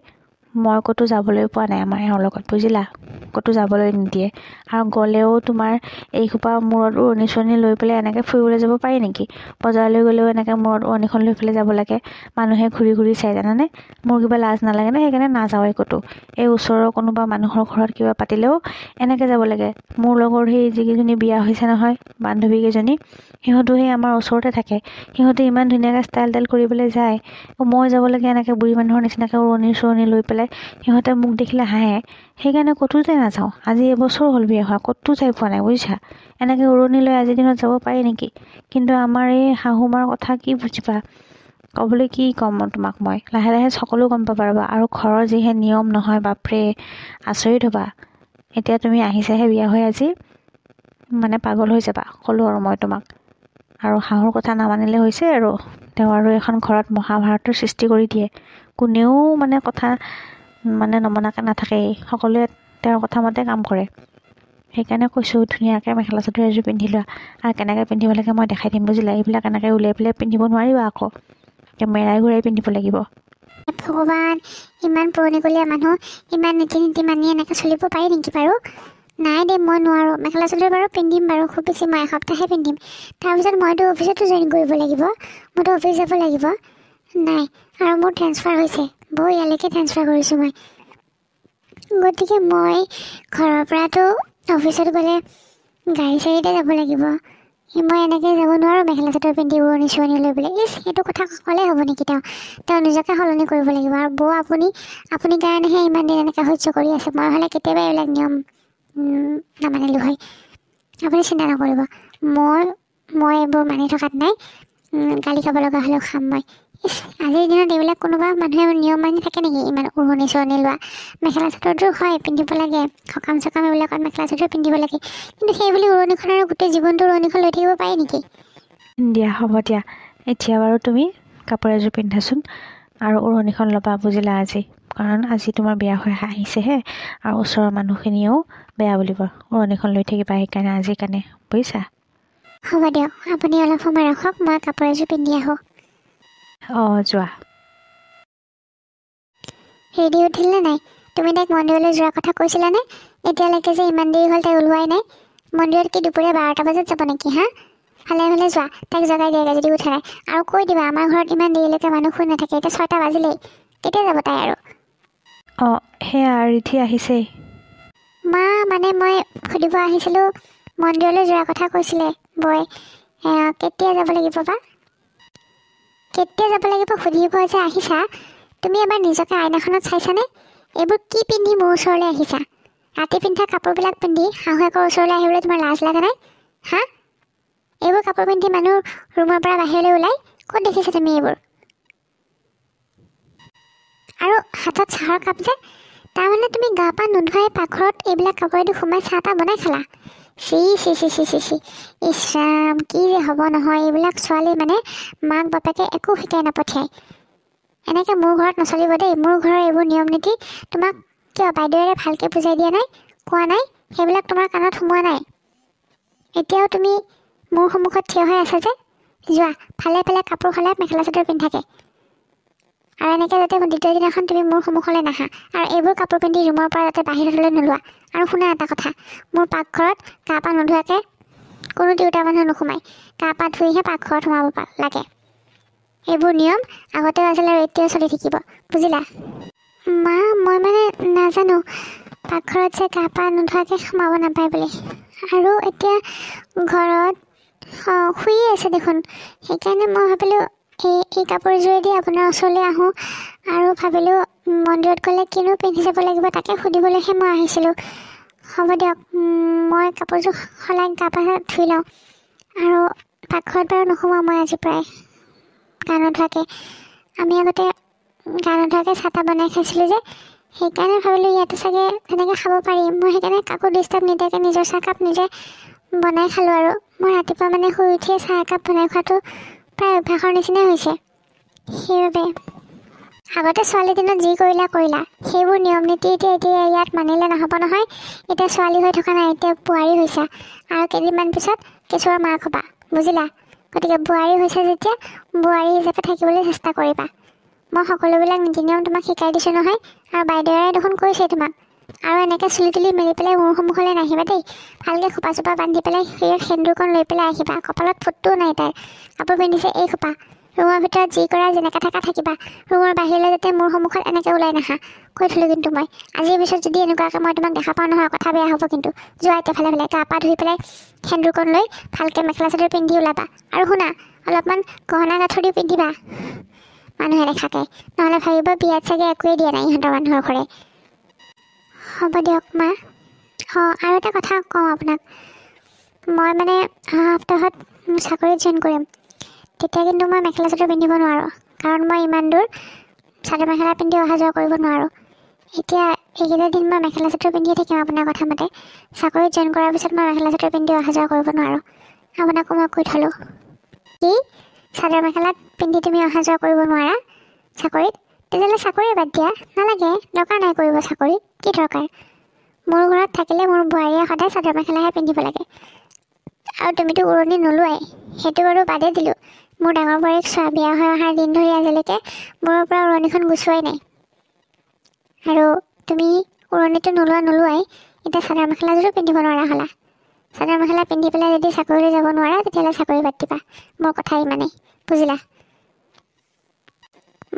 মই ক'তো যাবলৈ পোৱা নাই আমাৰ এওঁৰ লগত, বুজিলা? ক'তো যাবলৈ নিদিয়ে। আৰু গ'লেও তোমাৰ এইসোপা মূৰত উৰণি চৰণি লৈ পেলাই এনেকৈ ফুৰিবলৈ যাব পাৰি নেকি? বজাৰলৈ গ'লেও এনেকৈ মূৰত উৰণিখন লৈ পেলাই যাব লাগে, মানুহে ঘূৰি ঘূৰি চাই, জানানে? মোৰ কিবা লাজ নালাগে নে? সেইকাৰণে নাযাওঁৱেই ক'তো। এই ওচৰৰ কোনোবা মানুহৰ ঘৰত কিবা পাতিলেও এনেকৈ যাব লাগে। মোৰ লগৰ সেই যিকেইজনী বিয়া হৈছে নহয়, বান্ধৱীকেইজনী, সিহঁতো সেই আমাৰ ওচৰতে থাকে। সিহঁতে ইমান ধুনীয়াকৈ ষ্টাইল কৰিবলৈ যায়, মই যাব লাগে এনেকৈ বুঢ়ী মানুহৰ নিচিনাকৈ উৰণি চৰণি লৈ পেলাই। সিহঁতে মোক দেখিলে হাঁহে, সেইকাৰণে ক'তোতে নাযাওঁ। আজি এবছৰ হ'ল বিয়া হোৱা, ক'তো যাই পোৱা নাই, বুজিছা? এনেকৈ উৰণি লৈ আজিৰ দিনত যাব পাৰি নেকি? কিন্তু আমাৰ এই শাহুমাৰ কথা কি বুজিবা, ক'বলৈ কি ক'ম তোমাক মই। লাহে লাহে সকলো গম পাবা ৰ'বা। আৰু ঘৰৰ যিহে নিয়ম নহয়, বাপৰে, আচৰিত হ'বা। এতিয়া তুমি আহিছাহে বিয়া হৈ, আজি মানে পাগল হৈ যাবা, ক'লোঁ আৰু মই তোমাক। আৰু শাহুৰ কথা নামানিলে হৈছে আৰু। তেওঁ আৰু এখন ঘৰত মহাভাৰতৰ সৃষ্টি কৰি দিয়ে। কোনেও মানে কথা মানে নমনাকৈ নাথাকেই, সকলোৱে তেওঁৰ কথা মতে কাম কৰে। সেইকাৰণে কৈছোঁ, ধুনীয়াকৈ মেখেলা চাদৰ এযোৰ পিন্ধি লোৱা। আৰু কেনেকৈ পিন্ধিব লাগে মই দেখাই দিম, বুজিলা? এইবিলাক এনেকৈ উলিয়াই পেলাই পিন্ধিব নোৱাৰিবা আকৌ, মেৰাই ঘূৰাই পিন্ধিব লাগিব। ভগৱান, ইমান পুৰণিকলীয়া মানুহ, ইমান নীতি নীতি মানি এনেকৈ চলিব পাৰি নেকি বাৰু? নাই দেই, মই নোৱাৰোঁ। মেখেলা চাদৰ বাৰু পিন্ধিম বাৰু, খুব বেছি মই এসপ্তাহহে পিন্ধিম। তাৰপিছত মইতো অফিচতো জইন কৰিব লাগিব, মইতো অফিচ যাব লাগিব। নাই, আৰু মোৰ ট্ৰেন্সফাৰ হৈছে, ইয়ালৈকে ট্ৰেন্সফাৰ কৰিছোঁ মই। গতিকে মই ঘৰৰ পৰাতো অফিচত গ'লে গাড়ী চাড়ীতে যাব লাগিব। মই এনেকৈ যাব নোৱাৰোঁ মেখেলা চাদৰ পিন্ধি উৰণি চৰণি লৈ পেলাই। সেইটো কথা ক'লে হ'ব নেকি? তেওঁ নিজকে সলনি কৰিব লাগিব। আৰু বৌ, আপুনি কাৰণেহে ইমান দিন এনেকৈ সহ্য কৰি আছে। মই হ'লে কেতিয়াবা এইবিলাক নিয়ম নামানিলোঁ হয়। আপুনি চিন্তা নকৰিব, মই এইবোৰ মানি থকাত নাই। গালি খাব লগা হ'লেও খাম মই। আজিৰ দিনত এইবিলাক কোনোবা মানুহে নিয়ম মানি থাকে নেকি? ইমান উৰণি চৰণি লোৱা। মেখেলা চাদৰযোৰ হয়, পিন্ধিব লাগে, সকাম চকাম এইবিলাকত মেখেলা চাদৰ পিন্ধিব লাগে, কিন্তু সেই বুলি উৰণিখন আৰু গোটেই জীৱনটো উৰণিখন লৈ থাকিব পাৰি নেকি? দিয়া, হ'ব দিয়া। এতিয়া বাৰু তুমি কাপোৰ এযোৰ পিন্ধাচোন আৰু উৰণিখন ল'বা, বুজিলা? আজি কাৰণ আজি তোমাৰ বিয়া হৈ আহিছেহে, আৰু ওচৰৰ মানুহখিনিয়েও বেয়া বুলিব উৰণিখন লৈ থাকিবা, সেইকাৰণে আজিৰ কাৰণে, বুজিছা? হ'ব দিয়ক, আপুনি অলপ সময় ৰাখক, মই কাপোৰ এযোৰ পিন্ধি আহোঁ। অঁ, যোৱা। ৰেডি উঠিলনে নাই? তুমি তাইক মন্দিৰলৈ যোৱাৰ কথা কৈছিলানে? এতিয়ালৈকে যে ইমান দেৰি হ'ল, তাই ওলোৱাই নাই। মন্দিৰত কি দুপৰীয়া 12টা বজাত যাব নেকি? ভালে যোৱা, তাইক জগাই দিয়াগৈ যদি উঠা নাই। আৰু কৈ দিবা, আমাৰ ঘৰত ইমান দেৰিলৈকে মানুহ শুই নাথাকে। এতিয়া 6টা বাজিলেই, কেতিয়া যাব তাই আৰু? অঁ, সেয়া ৰিধি আহিছেই। মা, মানে মই সুধিব আহিছিলোঁ, মন্দিৰলৈ যোৱাৰ কথা কৈছিলে বৌয়ে, কেতিয়া যাব লাগিব বা? কেতিয়া যাব লাগিব সুধিব যে আহিছা? তুমি এবাৰ নিজকে আইনাখনত চাইছানে? এইবোৰ কি পিন্ধি মোৰ ওচৰলৈ আহিছা? ৰাতি পিন্ধা কাপোৰবিলাক পিন্ধি শাহুৱেকৰ ওচৰলৈ আহিবলৈ তোমাৰ লাজ লাগে নাই? এইবোৰ কাপোৰ পিন্ধি মানুহ ৰুমৰ পৰা বাহিৰলৈ ওলাই, ক'ত দেখিছা তুমি এইবোৰ? আৰু হাতত চাহৰ কাপ যে, তাৰমানে তুমি গা পা নোধোৱাই পাকঘৰত এইবিলাক কাপোৰেদি সোমাই চাহ তাহ বনাই খালা? চি ইছৰাম, কি যে হ'ব নহয়। এইবিলাক ছোৱালী মানে মাক বাপেকে একো শিকাই নপঠিয়াই। এনেকৈ মোৰ ঘৰত নচলিব দেই। মোৰ ঘৰৰ এইবোৰ নিয়ম নীতি তোমাক কিয় বাইদেউৰে ভালকৈ বুজাই দিয়া নাই, কোৱা নাই? সেইবিলাক তোমাৰ কাণত সোমোৱা নাই? এতিয়াও তুমি মোৰ সন্মুখত থিয় হৈ আছা যে? যোৱা, ফালে কাপোৰ সলাই মেখেলা চাদৰ পিন্ধাকে। আৰু এনেকৈ যাতে দ্বিতীয় দিনাখন তুমি মোৰ সন্মুখলৈ নাহা, আৰু এইবোৰ কাপোৰ পিন্ধি ৰুমৰ পৰা যাতে বাহিৰলৈ নোলোৱা। আৰু শুনা এটা কথা, মোৰ পাকঘৰত গা পা নোধোৱাকৈ কোনো তিৰোতা মানুহ নোসোমায়। গা পা ধুইহে পাকঘৰত সোমাব লাগে। এইবোৰ নিয়ম আগতেও আছিলে আৰু এতিয়াও চলি থাকিব, বুজিলা? মা, মই মানে নাজানো পাকঘৰত যে গা পা নোধোৱাকৈ সোমাব নাপায় বুলি। আৰু এতিয়া ঘৰত শুইয়ে আছে দেখোন। সেইকাৰণে মই ভাবিলোঁ এই কাপোৰযোৰেদি আপোনাৰ ওচৰলৈ আহোঁ, আৰু ভাবিলোঁ মন্দিৰত গ'লে কিনো পিন্ধি যাব লাগিব তাকে সুধিবলৈহে মই আহিছিলোঁ। হ'ব দিয়ক, মই কাপোৰযোৰ সলাই গা পা ধুই লওঁ। আৰু পাকঘৰত বাৰু নোসোমাওঁ মই আজি প্ৰায় গা নোধোৱাকৈ। আমি আগতে গা নোধোৱাকৈ চাহ তাহ বনাই খাইছিলোঁ যে, সেইকাৰণে ভাবিলোঁ ইয়াতো চাগে তেনেকৈ খাব পাৰিম। মই সেইকাৰণে কাকো ডিষ্টাৰ্ব নিদিয়াকৈ নিজৰ চাহকাপ নিজে বনাই খালোঁ। আৰু মই ৰাতিপুৱা মানে শুই উঠিয়ে চাহ একাপ বনাই খোৱাটো প্ৰায় অভ্যাসৰ নিচিনাই হৈছে। সেইবাবে আগতে ছোৱালী দিনত যি কৰিলা সেইবোৰ নিয়ম নীতি এতিয়া ইয়াত মানিলে নহ'ব নহয়। এতিয়া ছোৱালী হৈ থকা নাই, এতিয়া বোৱাৰী হৈছা। আৰু কেইদিনমান পিছত কেঁচুৱাৰ মাক হ'বা, বুজিলা? গতিকে বোৱাৰী হৈছে যেতিয়া বোৱাৰী হিচাপে থাকিবলৈ চেষ্টা কৰিবা। মই সকলোবিলাক নীতি নিয়ম তোমাক শিকাই দিছোঁ নহয়। আৰু বাইদেৱে দেখোন কৈছে তোমাক। আৰু এনেকৈ চুলি তুলি মেলি পেলাই মোৰ সন্মুখলৈ নাহিবা দেই। ভালকৈ খোপা চোপা বান্ধি পেলাই সেই সেন্দুৰকণ লৈ পেলাই আহিবা। কপালত ফুটটোও নাই তাইৰ, কাপোৰ পিন্ধিছে এই খোপা। ৰুমৰ ভিতৰত যি কৰা যেনেকৈ থাকিবা। ৰুমৰ বাহিৰলৈ যাতে মোৰ সন্মুখত এনেকৈ ওলাই নাহা, কৈ থ'লোঁ কিন্তু মই। আজিৰ পিছত যদি এনেকুৱাকৈ মই তোমাক দেখা পাওঁ নহয়, কথা বেয়া হ'ব কিন্তু। যোৱা এতিয়া ফালে গা পা ধুই পেলাই সেন্দুৰকণ লৈ ভালকৈ মেখেলা চাদৰ পিন্ধি ওলাবা। আৰু শুনা, অলপমান গহনা গাঁঠৰিও পিন্ধিবা মানুহে দেখাকৈ, নহ'লে ভাবিব বিয়াত চাগে একোৱেই দিয়া নাই ইহঁতৰ মানুহৰ ঘৰে। হ'ব দিয়ক মা। আৰু এটা কথা কওঁ আপোনাক, মই মানে অহা সপ্তাহত চাকৰিত জইন কৰিম। তেতিয়া কিন্তু মই মেখেলা চাদৰ পিন্ধিব নোৱাৰোঁ, কাৰণ মই ইমান দূৰ চাদৰ মেখেলা পিন্ধি অহা যোৱা কৰিব নোৱাৰোঁ। এতিয়া এইকেইটা দিন মই মেখেলা চাদৰ পিন্ধিয়ে থাকিম আপোনাৰ কথা মতে। চাকৰিত জইন কৰাৰ পিছত মই মেখেলা চাদৰ পিন্ধি অহা যোৱা কৰিব নোৱাৰোঁ, আপোনাকো মই কৈ থ'লোঁ। কি চাদৰ মেখেলাত পিন্ধি তুমি অহা যোৱা কৰিব নোৱাৰা চাকৰিত? তেতিয়াহ'লে চাকৰি বাদ দিয়া, নালাগে, দৰকাৰ নাই কৰিব চাকৰি। কি দৰকাৰ? মোৰ ঘৰত থাকিলে মোৰ বোৱাৰীয়ে সদায় চাদৰ মেখেলাহে পিন্ধিব লাগে। আৰু তুমিতো উৰণি নোলোৱাই, সেইটো বাৰু বাদেই দিলোঁ। মোৰ ডাঙৰ বোৱাৰীক চোৱা, বিয়া হৈ অহাৰ দিন ধৰি আজিলৈকে মূৰৰ পৰা উৰণিখন গুচোৱাই নাই। আৰু তুমি উৰণিটো নোলোৱাই, এতিয়া চাদৰ মেখেলাযোৰো পিন্ধিব নোৱাৰা হ'লা। চাদৰ মেখেলা পিন্ধি পেলাই যদি চাকৰিলৈ যাব নোৱাৰা, তেতিয়াহ'লে চাকৰি বাদ দিবা। মোৰ কথা ইমানেই, বুজিলা?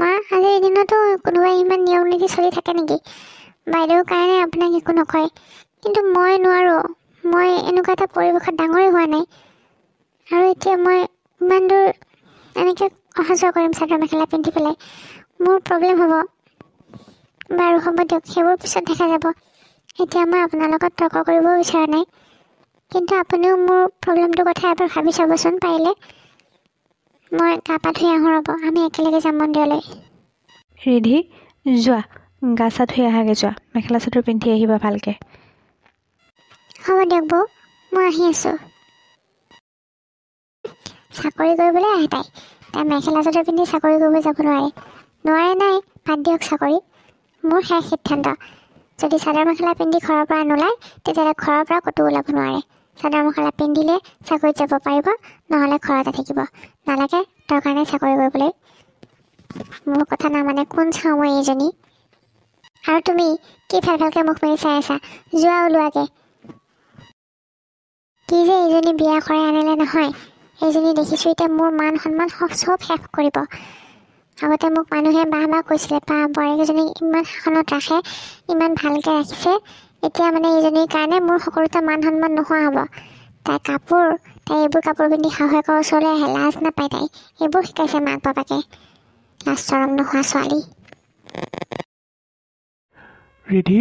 মা, আজিৰ দিনতো কোনোবাই ইমান নিয়ম নীতি চলি থাকে নেকি? বাইদেউৰ কাৰণে আপোনাক একো নকয়, কিন্তু মই নোৱাৰোঁ। মই এনেকুৱা এটা পৰিৱেশত ডাঙৰেই হোৱা নাই। আৰু এতিয়া মই ইমান দূৰ এনেকৈ অহা যোৱা কৰিম চাদৰ মেখেলা পিন্ধি পেলাই, মোৰ প্ৰব্লেম হ'ব। বাৰু হ'ব দিয়ক, সেইবোৰ পিছত দেখা যাব। এতিয়া মই আপোনাৰ লগত তৰ্ক কৰিবও বিচৰা নাই, কিন্তু আপুনিও মোৰ প্ৰব্লেমটোৰ কথা এবাৰ ভাবি চাবচোন পাৰিলে। মই গা পা ধুই আহোঁ ৰ'ব, আমি একেলগে যাম মন্দিৰলৈ। ৰিধি, যোৱা গা চা ধুই আহাগৈ, যোৱা মেখেলা চাদৰ পিন্ধি আহিবা ভালকৈ। হ'ব দিয়ক বৌ, মই আহি আছোঁ। চাকৰি কৰিবলৈ আহে তাই মেখেলা চাদৰ পিন্ধি চাকৰি কৰিব যাব নোৱাৰে নাই, বাদ দিয়ক চাকৰি। মোৰ শেষ সিদ্ধান্ত, যদি চাদৰ মেখেলা পিন্ধি ঘৰৰ পৰা নোলায়, তেতিয়াহ'লে ঘৰৰ পৰা ক'তো ওলাব নোৱাৰে। চাদৰ মেখেলা পিন্ধিলে চাকৰিত যাব পাৰিব, নহ'লে ঘৰতে থাকিব। নালাগে, দৰকাৰ নাই চাকৰি কৰিবলৈ। মোৰ কথা নামানে কোন চাওঁ মই এইজনী। আৰু তুমি কি ভালকৈ মুখ মেলি চাই আছা? যোৱা ওলোৱাকৈ। কি যে এইজনী বিয়া কৰাই আনিলে নহয়। এইজনী দেখিছোঁ এতিয়া মোৰ মান সন্মান চব শেষ কৰিব। আগতে মোক মানুহে বাহ কৈছিলে, বোৱাৰীকেইজনীক ইমান শাসনত ৰাখে, ইমান ভালকৈ ৰাখিছে। এতিয়া মানে এইজনীৰ কাৰণে মোৰ সকলোতে মান সন্মান নোহোৱা হ'ব। তাই এইবোৰ কাপোৰ পিন্ধি শাহুৱেকৰ ওচৰলৈ আহে, লাজ নাপায় তাই। এইবোৰ শিকাইছে মাক বাপাকে, লাজ চৰম নোহোৱা ছোৱালী। ৰিধি,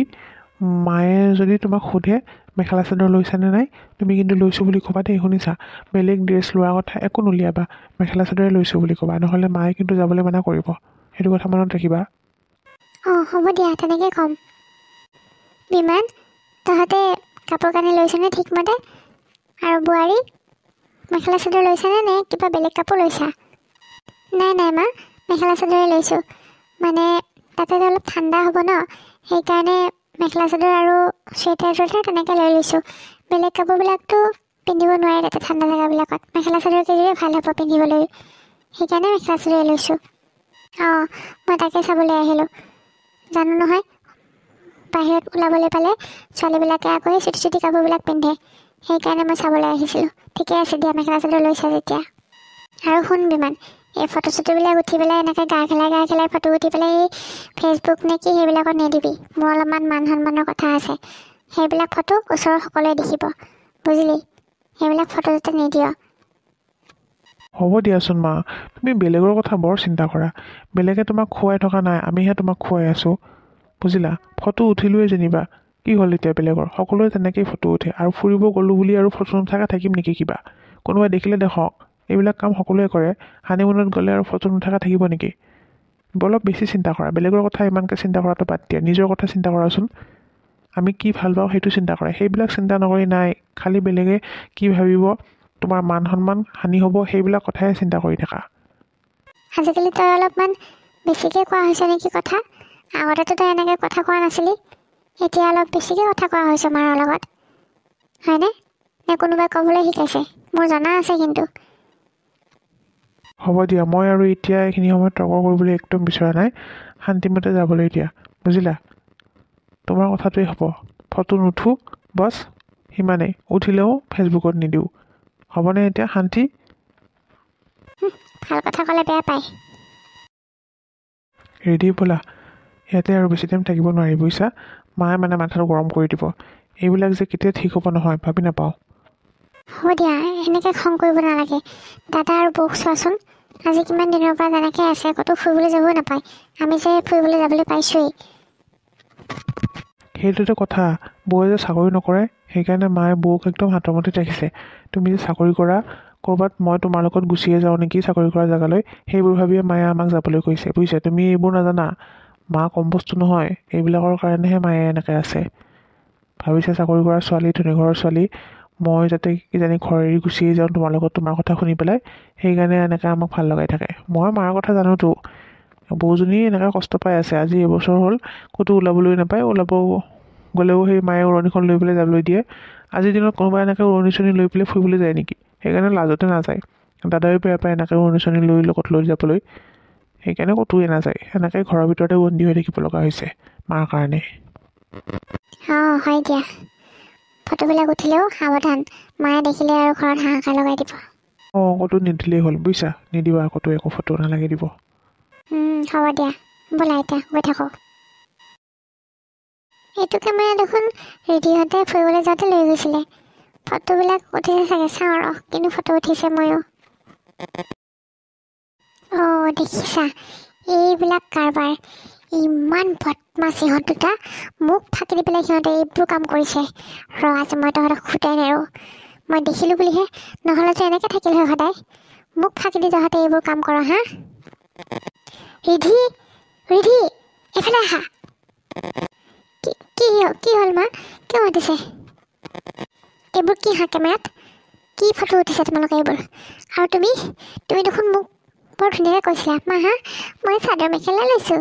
মায়ে যদি তোমাক সোধে মেখেলা চাদৰ লৈছানে নাই, তুমি কিন্তু লৈছোঁ বুলি ক'বা দেই, শুনিছা? বেলেগ ড্ৰেছ লোৱাৰ কথা একো নুলিয়াবা, মেখেলা চাদৰে লৈছোঁ বুলি ক'বা, নহ'লে মায়ে কিন্তু যাবলৈ মানা কৰিব। সেইটো কথা মনত ৰাখিবা। হ'ব দিয়া, তেনেকৈ ক'ম। বিমান, তহঁতে কাপোৰ কানি লৈছানে ঠিকমতে? আৰু বোৱাৰী মেখেলা চাদৰ লৈছানে নে কিবা বেলেগ কাপোৰ লৈছা? নাই মা, মেখেলা চাদৰে লৈছোঁ। মানে তাতে অলপ ঠাণ্ডা হ'ব ন, সেইকাৰণে মেখেলা চাদৰ আৰু চুৱেটাৰ তেনেকৈ লৈ লৈছোঁ। বেলেগ কাপোৰবিলাকতো পিন্ধিব নোৱাৰে তাতে ঠাণ্ডা জেগাবিলাকত। মেখেলা চাদৰ কেইযোৰে ভাল হ'ব পিন্ধিবলৈ, সেইকাৰণে মেখেলা চাদৰে লৈছোঁ। মই তাকে চাবলৈ আহিলোঁ। জানো নহয়, বাহিৰত ওলাবলৈ পালে ছোৱালীবিলাকে আকৌ সেই চুটি চুটি কাপোৰবিলাক পিন্ধে, সেইকাৰণে মই চাবলৈ আহিছিলোঁ। ঠিকে আছে দিয়া, মেখেলা চাদৰ লৈছা যেতিয়া। আৰু শুন বিমান, এই ফটো চটোবিলাক উঠি পেলাই এনেকৈ গাই খেলাই ফটো উঠি পেলাই এই ফেচবুক নে কি সেইবিলাকত নিদিবি। মোৰ অলপমান মান সন্মানৰ কথা আছে। সেইবিলাক ফটো ওচৰৰ সকলোৱে দেখিব, বুজিলি? সেইবিলাক ফটো যাতে নিদিয়। হ'ব দিয়াচোন মা, তুমি বেলেগৰ কথা বৰ চিন্তা কৰা। বেলেগে তোমাক খুৱাই থকা নাই, আমিহে তোমাক খুৱাই আছোঁ, বুজিলা? ফটো উঠিলোৱে যেনিবা, কি হ'ল এতিয়া বেলেগৰ সকলোৱে তেনেকেই ফটো উঠে আৰু ফুৰিব গ'লোঁ বুলি আৰু ফটো নথকা থাকিম নেকি কিবা কোনোবাই দেখিলে দেখক এইবিলাক কাম সকলোৱে কৰে হানিমুনত গ'লে আৰু ফটো নথকা থাকিব নেকি অলপ বেছি চিন্তা কৰা বেলেগৰ কথা ইমানকৈ চিন্তা কৰাটো বাদ দিয়া নিজৰ কথা চিন্তা কৰাচোন আমি কি ভাল পাওঁ সেইটো চিন্তা কৰা সেইবিলাক চিন্তা নকৰি নাই খালি বেলেগে কি ভাবিব তোমাৰ মান সন্মান হানি হ'ব সেইবিলাক কথাই চিন্তা কৰি থাকা আজিকালি তই অলপমান বেছিকৈ কোৱা হৈছে নেকি কথা আগতেতো তই এনেকৈ কথা কোৱা নাছিলি এতিয়া অলপ বেছিকৈ কথা কোৱা হৈছে মাৰৰ লগত হয়নে নে কোনোবাই ক'বলৈ শিকাইছে মোৰ জনা আছে কিন্তু হ'ব দিয়া মই আৰু এতিয়া এইখিনি সময়ত তৰ্ক কৰিবলৈ একদম বিচৰা নাই শান্তিমতে যাবলৈ দিয়া বুজিলা তোমাৰ কথাটোৱেই হ'ব ফটো নুঠো বছ সিমানেই উঠিলেও ফেচবুকত নিদিওঁ হ'বনে এতিয়া শান্তি ভাল কথা ক'লে বেয়া পায় ৰেডি ব'লা ইয়াতে আৰু বেছি টাইম থাকিব নোৱাৰি বুজিছা মায়ে মানে মাথাটো গৰম কৰি দিব এইবিলাক যে কেতিয়া ঠিক হ'ব নহয় ভাবি নাপাওঁ হ'ব দিয়া এনেকৈ খং কৰিব নালাগে দাদা আৰু বৌক চোৱাচোন আজি কিমান দিনৰ পৰা তেনেকৈ আছে ক'তো ফুৰিবলৈ যাবও নাপায় আমি যে ফুৰিবলৈ যাবলৈ পাইছোঁৱেই সেইটোতো কথা বৌয়ে যে চাকৰি নকৰে সেইকাৰণে মায়ে বৌক একদম হাতৰ মুঠিত ৰাখিছে তুমি যে চাকৰি কৰা ক'ৰবাত মই তোমাৰ লগত গুচিয়ে যাওঁ নেকি চাকৰি কৰা জেগালৈ সেইবোৰ ভাবিয়ে মায়ে আমাক যাবলৈ কৈছে বুজিছে তুমি এইবোৰ নাজানা মা কম বস্তু নহয় এইবিলাকৰ কাৰণেহে মায়ে এনেকৈ আছে ভাবিছে চাকৰি কৰা ছোৱালী ধনী ঘৰৰ ছোৱালী মই যাতে কিজানি ঘৰ এৰি গুচিয়ে যাওঁ তোমাৰ লগত তোমাৰ কথা শুনি পেলাই সেইকাৰণে এনেকৈ আমাক ভাল লগাই থাকে মই মাৰ কথা জানোতো বৌজনী এনেকৈ কষ্ট পাই আছে আজি এবছৰ হ'ল ক'তো ওলাবলৈ নাপায় ওলাব গ'লেও সেই মায়ে উৰণিখন লৈ পেলাই যাবলৈ দিয়ে আজিৰ দিনত কোনোবা এনেকৈ উৰণি চৰণি লৈ পেলাই ফুৰিবলৈ যায় নেকি সেইকাৰণে লাজতে নাযায় দাদায়ো বেয়া পায় এনেকৈ উৰণি চৰণি লৈ লগত লৈ যাবলৈ সেইকাৰণে ক'তোৱে নাযায় এনেকৈ ঘৰৰ ভিতৰতে বন্দী হৈ থাকিব লগা হৈছে মাৰ কাৰণে অঁ হয় দিয়া ফটোবিলাক উঠিলেও সাৱধান মায়ে দেখিলে আৰু ঘৰত হাহাকাৰ লগাই দিব অঁ ক'তো নিদিলেই হ'ল বুজিছা নিদিবা ক'তো একো ফটো নালাগে দিব হ'ব দিয়া ব'লা এতিয়া গৈ থাকোঁ এইটো কেমেৰা দেখোন ৰেডিঅ'তে ফুৰিবলৈ যাওঁতে লৈ গৈছিলে ফটোবিলাক উঠিছে চাগে চাওঁ ৰ কিন্তু ফটো উঠিছে ময়ো অঁ দেখিছা এইবিলাক কাৰবাৰ ইমান বদমাছ সিহঁত দুটা মোক ফাঁকি দি পেলাই সিহঁতে এইবোৰ কাম কৰিছে ৰ আজি মই তহঁতক খুটাই নেৰোঁ মই দেখিলোঁ বুলিহে নহ'লেতো এনেকৈ থাকিল হয় সদায় মোক ফাঁকি দি তহঁতে এইবোৰ কাম কৰ হা ৰিধি ৰিধি এইফালে আহা কি হ'ল মা কিয় মাতিছে এইবোৰ কি হা কেমেৰাত কি ফটো উঠিছে তোমালোকে এইবোৰ আৰু তুমি দেখোন মোক বৰ ধুনীয়াকৈ কৈছিলা মা হা মই চাদৰ মেখেলা লৈছোঁ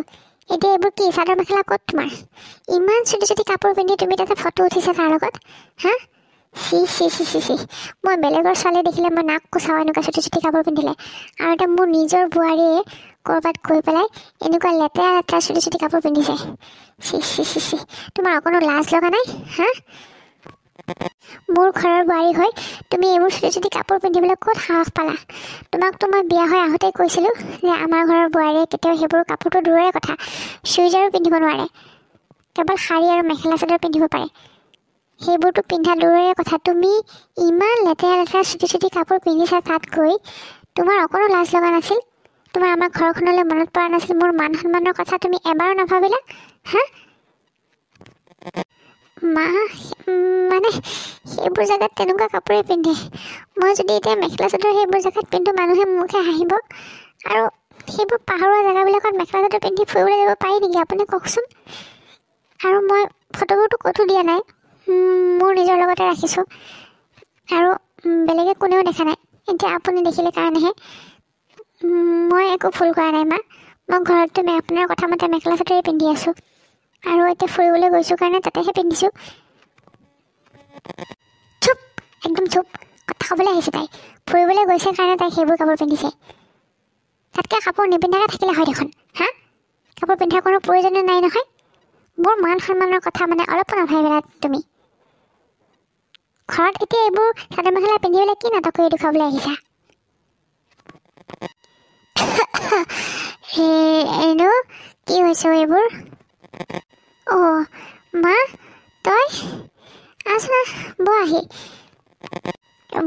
এতিয়া এইবোৰ কি চাদৰ মেখেলা ক'ত তোমাৰ ইমান চুটি চুটি কাপোৰ পিন্ধি তুমি তাতে ফটো উঠিছা তাৰ লগত হা চি মই বেলেগৰ ছোৱালী দেখিলে মই নাক কোচাওঁ এনেকুৱা চুটি চুটি কাপোৰ পিন্ধিলে আৰু এতিয়া মোৰ নিজৰ বোৱাৰীয়ে ক'ৰবাত গৈ পেলাই এনেকুৱা লেতেৰা লেতেৰা চুটি চুটি কাপোৰ পিন্ধিছে চি তোমাৰ অকণো লাজ লগা নাই হা মোৰ ঘৰৰ বোৱাৰী হৈ তুমি এইবোৰ চুটি চুটি কাপোৰ পিন্ধিবলৈ ক'ত সাহস পালা তোমাকতো মই বিয়া হৈ আহোঁতেই কৈছিলোঁ যে আমাৰ ঘৰৰ বোৱাৰীয়ে কেতিয়াও সেইবোৰ কাপোৰটো দূৰৰে কথা চুইজাৰো পিন্ধিব নোৱাৰে কেৱল শাৰী আৰু মেখেলা চাদৰ পিন্ধিব পাৰে সেইবোৰতো পিন্ধা দূৰৰে কথা তুমি ইমান লেতেৰা লেতেৰা চুটি চুটি কাপোৰ পিন্ধিছা তাত গৈ তোমাৰ অকণো লাজ লগা নাছিল তোমাৰ আমাৰ ঘৰখনলৈ মনত পৰা নাছিল মোৰ মান সন্মানৰ কথা তুমি এবাৰো নাভাবিলা হা মা মানে সেইবোৰ জেগাত তেনেকুৱা কাপোৰেই পিন্ধে মই যদি এতিয়া মেখেলা চাদৰ সেইবোৰ জেগাত পিন্ধোঁ মানুহে মুখে হাঁহিব আৰু সেইবোৰ পাহাৰুৱা জেগাবিলাকত মেখেলা চাদৰ পিন্ধি ফুৰিবলৈ যাব পাৰি নেকি আপুনি কওকচোন আৰু মই ফটোবোৰতো ক'তো দিয়া নাই মোৰ নিজৰ লগতে ৰাখিছোঁ আৰু বেলেগে কোনেও দেখা নাই এতিয়া আপুনি দেখিলে কাৰণেহে মই একো ভুল কৰা নাই মা মই ঘৰততো আপোনাৰ কথা মতে মেখেলা চাদৰেই পিন্ধি আছোঁ আৰু এতিয়া ফুৰিবলৈ গৈছোঁ কাৰণে তাতেহে পিন্ধিছোঁ চুপ একদম চুপ কথা ক'বলৈ আহিছে তাই ফুৰিবলৈ গৈছে কাৰণে তাই সেইবোৰ কাপোৰ পিন্ধিছে তাতকৈ কাপোৰ নিপিন্ধাকৈ থাকিলে হয় দেখোন হা কাপোৰ পিন্ধাৰ কোনো প্ৰয়োজনীয় নাই নহয় মোৰ মান সন্মানৰ কথা মানে অলপো নাভাবিলা তুমি ঘৰত এতিয়া এইবোৰ চাদৰ মেখেলা পিন্ধিবলৈ কি নাটক কৰি দেখুৱাবলৈ আহিছা এনো কি হৈছে এইবোৰ অঁ মা তই আছা বহি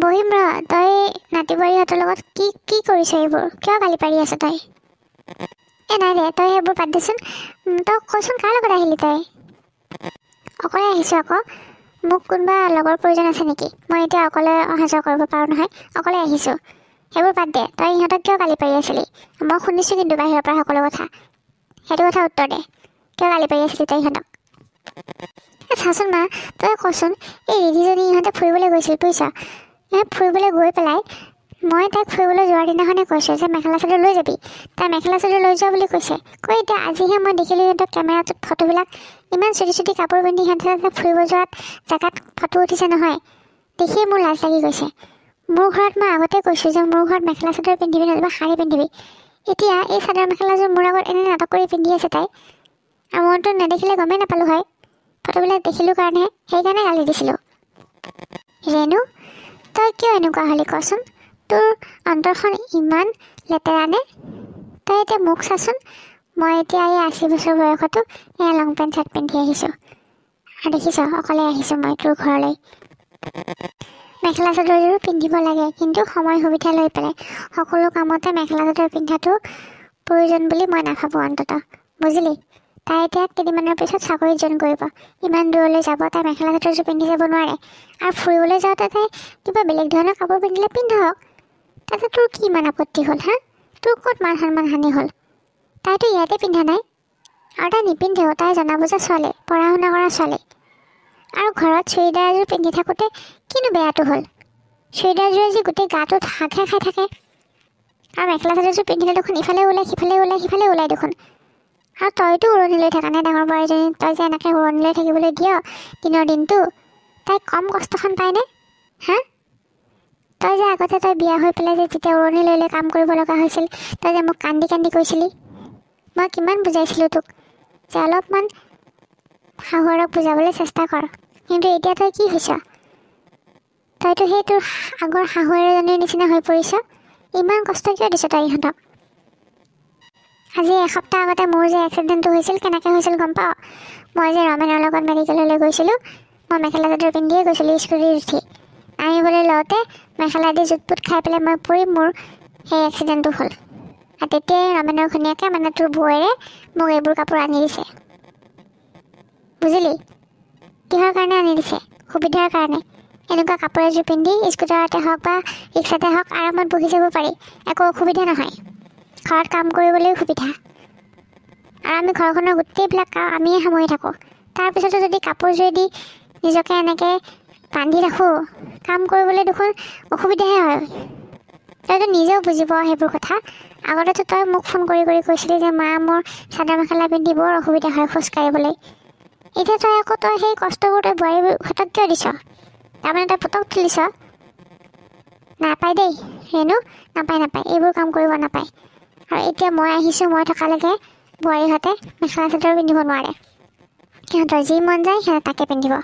বহিম ৰ তই নাতি বোৱাৰীহঁতৰ লগত কি কৰিছ এইবোৰ কিয় গালি পাৰি আছ তই নাই দে তই সেইবোৰ বাদ দেচোন তই কচোন কাৰ লগত আহিলি তই অকলে আহিছোঁ আকৌ। মোক কোনোবা লগৰ প্ৰয়োজন আছে নেকি? মই এতিয়া অকলে অহা যোৱা কৰিব পাৰোঁ নহয়, অকলে আহিছোঁ। সেইবোৰ বাদ দে, তই ইহঁতক কিয় গালি পাৰি আছিলি? মই শুনিছোঁ কিন্তু বাহিৰৰ পৰা সকলো কথা। সেইটো কথা উত্তৰ দে, কিয় গালি পাৰি আছিলি তই ইহঁতক? চাচোন মা, তই কচোন, এই ৰিধিজনী ইহঁতে ফুৰিবলৈ গৈছিল বুজিছ। ফুৰিবলৈ গৈ পেলাই মই তাইক ফুৰিবলৈ যোৱাৰ দিনাখনে কৈছোঁ যে মেখেলা চাদৰ লৈ যাবি। তাই মেখেলা চাদৰ লৈ যোৱা বুলি কৈছে। কৈ এতিয়া আজিহে মই দেখিলোঁ সিহঁতক কেমেৰাটোত ফটোবিলাক ইমান চুটি চুটি কাপোৰ পিন্ধি সিহঁতে ফুৰিব যোৱাত জেগাত ফটো উঠিছে নহয়। দেখিয়ে মোৰ লাজ লাগি গৈছে। মোৰ ঘৰত মই আগতে কৈছোঁ যে মোৰ ঘৰত মেখেলা চাদৰ পিন্ধিবি নতুবা শাৰী পিন্ধিবি। এতিয়া এই চাদৰ মেখেলাযোৰ মোৰ আগত এনে নাটক কৰি পিন্ধি আছে তাই। আৰু মইতো নেদেখিলে গমেই নাপালোঁ হয়। ফটোবিলাক দেখিলোঁ কাৰণেহে, সেইকাৰণে গালি দিছিলোঁ। ৰেণু, তই কিয় এনেকুৱা হ'লি কচোন? তোৰ অন্তৰখন ইমান লেতেৰানে? তই এতিয়া মোক চাচোন, মই এতিয়া এই 80 বছৰ বয়সতো এয়া লং পেণ্ট চাৰ্ট পিন্ধি আহিছোঁ। আৰু দেখিছ অকলে আহিছোঁ মই তোৰ ঘৰলৈ। মেখেলা চাদৰযোৰো পিন্ধিব লাগে, কিন্তু সময় সুবিধা লৈ পেলাই। সকলো কামতে মেখেলা চাদৰ পিন্ধাটো প্ৰয়োজন বুলি মই নাভাবোঁ অন্ততঃ, বুজিলি? তাই এতিয়া কেইদিনমানৰ পিছত চাকৰিত জইন কৰিব। ইমান দূৰলৈ যাব, তাই মেখেলা চাদৰযোৰ পিন্ধি যাব নোৱাৰে। আৰু ফুৰিবলৈ যাওঁতে তাই কিবা বেলেগ ধৰণৰ কাপোৰ পিন্ধিলে পিন্ধক। তাতে তোৰ কি ইমান আপত্তি হ'ল হা? তোৰ ক'ত মান সন্মান হানি হ'ল? তাইতো ইয়াতে পিন্ধা নাই, আৰু তাই নিপিন্ধেও। তাই জনা বুজা ছোৱালী, পঢ়া শুনা কৰা ছোৱালী। আৰু ঘৰত চুৰিদাৰ এযোৰ পিন্ধি থাকোঁতে কিনো বেয়াটো হ'ল? চুৰিদাৰযোৰে যি গোটেই গাটোত হাকহে খাই থাকে। আৰু মেখেলা চাদৰযোৰ পিন্ধিলে দেখোন ইফালে ওলাই সিফালে ওলাই সিফালে ওলাই দেখোন। আৰু তইতো উৰণি লৈ থাকা নাই ডাঙৰ বোৱাৰীজনী, তই যে এনেকৈ উৰণি লৈ থাকিবলৈ দিয় দিনৰ দিনটো, তাই কম কষ্টখন পায়নে হা? তই যে আগতে তই বিয়া হৈ পেলাই যে যেতিয়া উৰণি লৈ লৈ কাম কৰিব লগা হৈছিল, তই যে মোক কান্দি কান্দি কৈছিলি, মই কিমান বুজাইছিলোঁ তোক যে অলপমান শাহুৱেৰক বুজাবলৈ চেষ্টা কৰ। কিন্তু এতিয়া তই কি হৈছ? তইতো সেই তোৰ আগৰ শাহুৱেৰজনীৰ নিচিনা হৈ পৰিছ। ইমান কষ্ট কিয় দিছ তই ইহঁতক? আজি এসপ্তাহ আগতে মোৰ যে এক্সিডেণ্টটো হৈছিল, কেনেকৈ হৈছিল গম পাৱ? মই যে ৰমেনৰ লগত মেডিকেললৈ গৈছিলোঁ, মই মেখেলা চাদৰ পিন্ধিয়ে গৈছিলোঁ স্কুটিত উঠি। নামিবলৈ লওঁতে মেখেলা দি জুটপুট খাই পেলাই মই পৰি মোৰ সেই এক্সিডেণ্টটো হ'ল। আৰু তেতিয়াই ৰমেনৰ ঘৈণীয়েকে মানে তোৰ বৌয়েৰে মোক এইবোৰ কাপোৰ আনি দিছে। বুজিলি? কিহৰ কাৰণে আনি দিছে? সুবিধাৰ কাৰণে। এনেকুৱা কাপোৰ এযোৰ পিন্ধি স্কুটাৰতে হওক বা ৰিক্সাতে হওক আৰামত বহি যাব পাৰি, একো অসুবিধা নহয়। ঘৰত কাম কৰিবলৈও সুবিধা। আৰু আমি ঘৰখনৰ গোটেইবিলাক কাম আমিয়ে সামৰি থাকোঁ। তাৰপিছতো যদি কাপোৰযোৰেদি নিজকে এনেকৈ বান্ধি ৰাখোঁ, কাম কৰিবলৈ দেখোন অসুবিধাহে হয়। তইতো নিজেও বুজিব সেইবোৰ কথা। আগতেতো তই মোক ফোন কৰি কৰি কৈছিলি যে মা মোৰ চাদৰ মেখেলা পিন্ধি বৰ অসুবিধা হয় খোজকাঢ়িবলৈ। এতিয়া তই আকৌ তই সেই কষ্টবোৰ তই বোৱাৰীহঁতক কিয় দিছ? তাৰমানে তই পুতক তুলিছ? নাপায় দেই ৰেণু, নাপায় নাপায়, এইবোৰ কাম কৰিব নাপায়। আৰু এতিয়া মই আহিছোঁ, মই থকালৈকে বোৱাৰীহঁতে মেখেলা চাদৰ পিন্ধিব নোৱাৰে। সিহঁতৰ যি মন যায় সিহঁতে তাকে পিন্ধিব।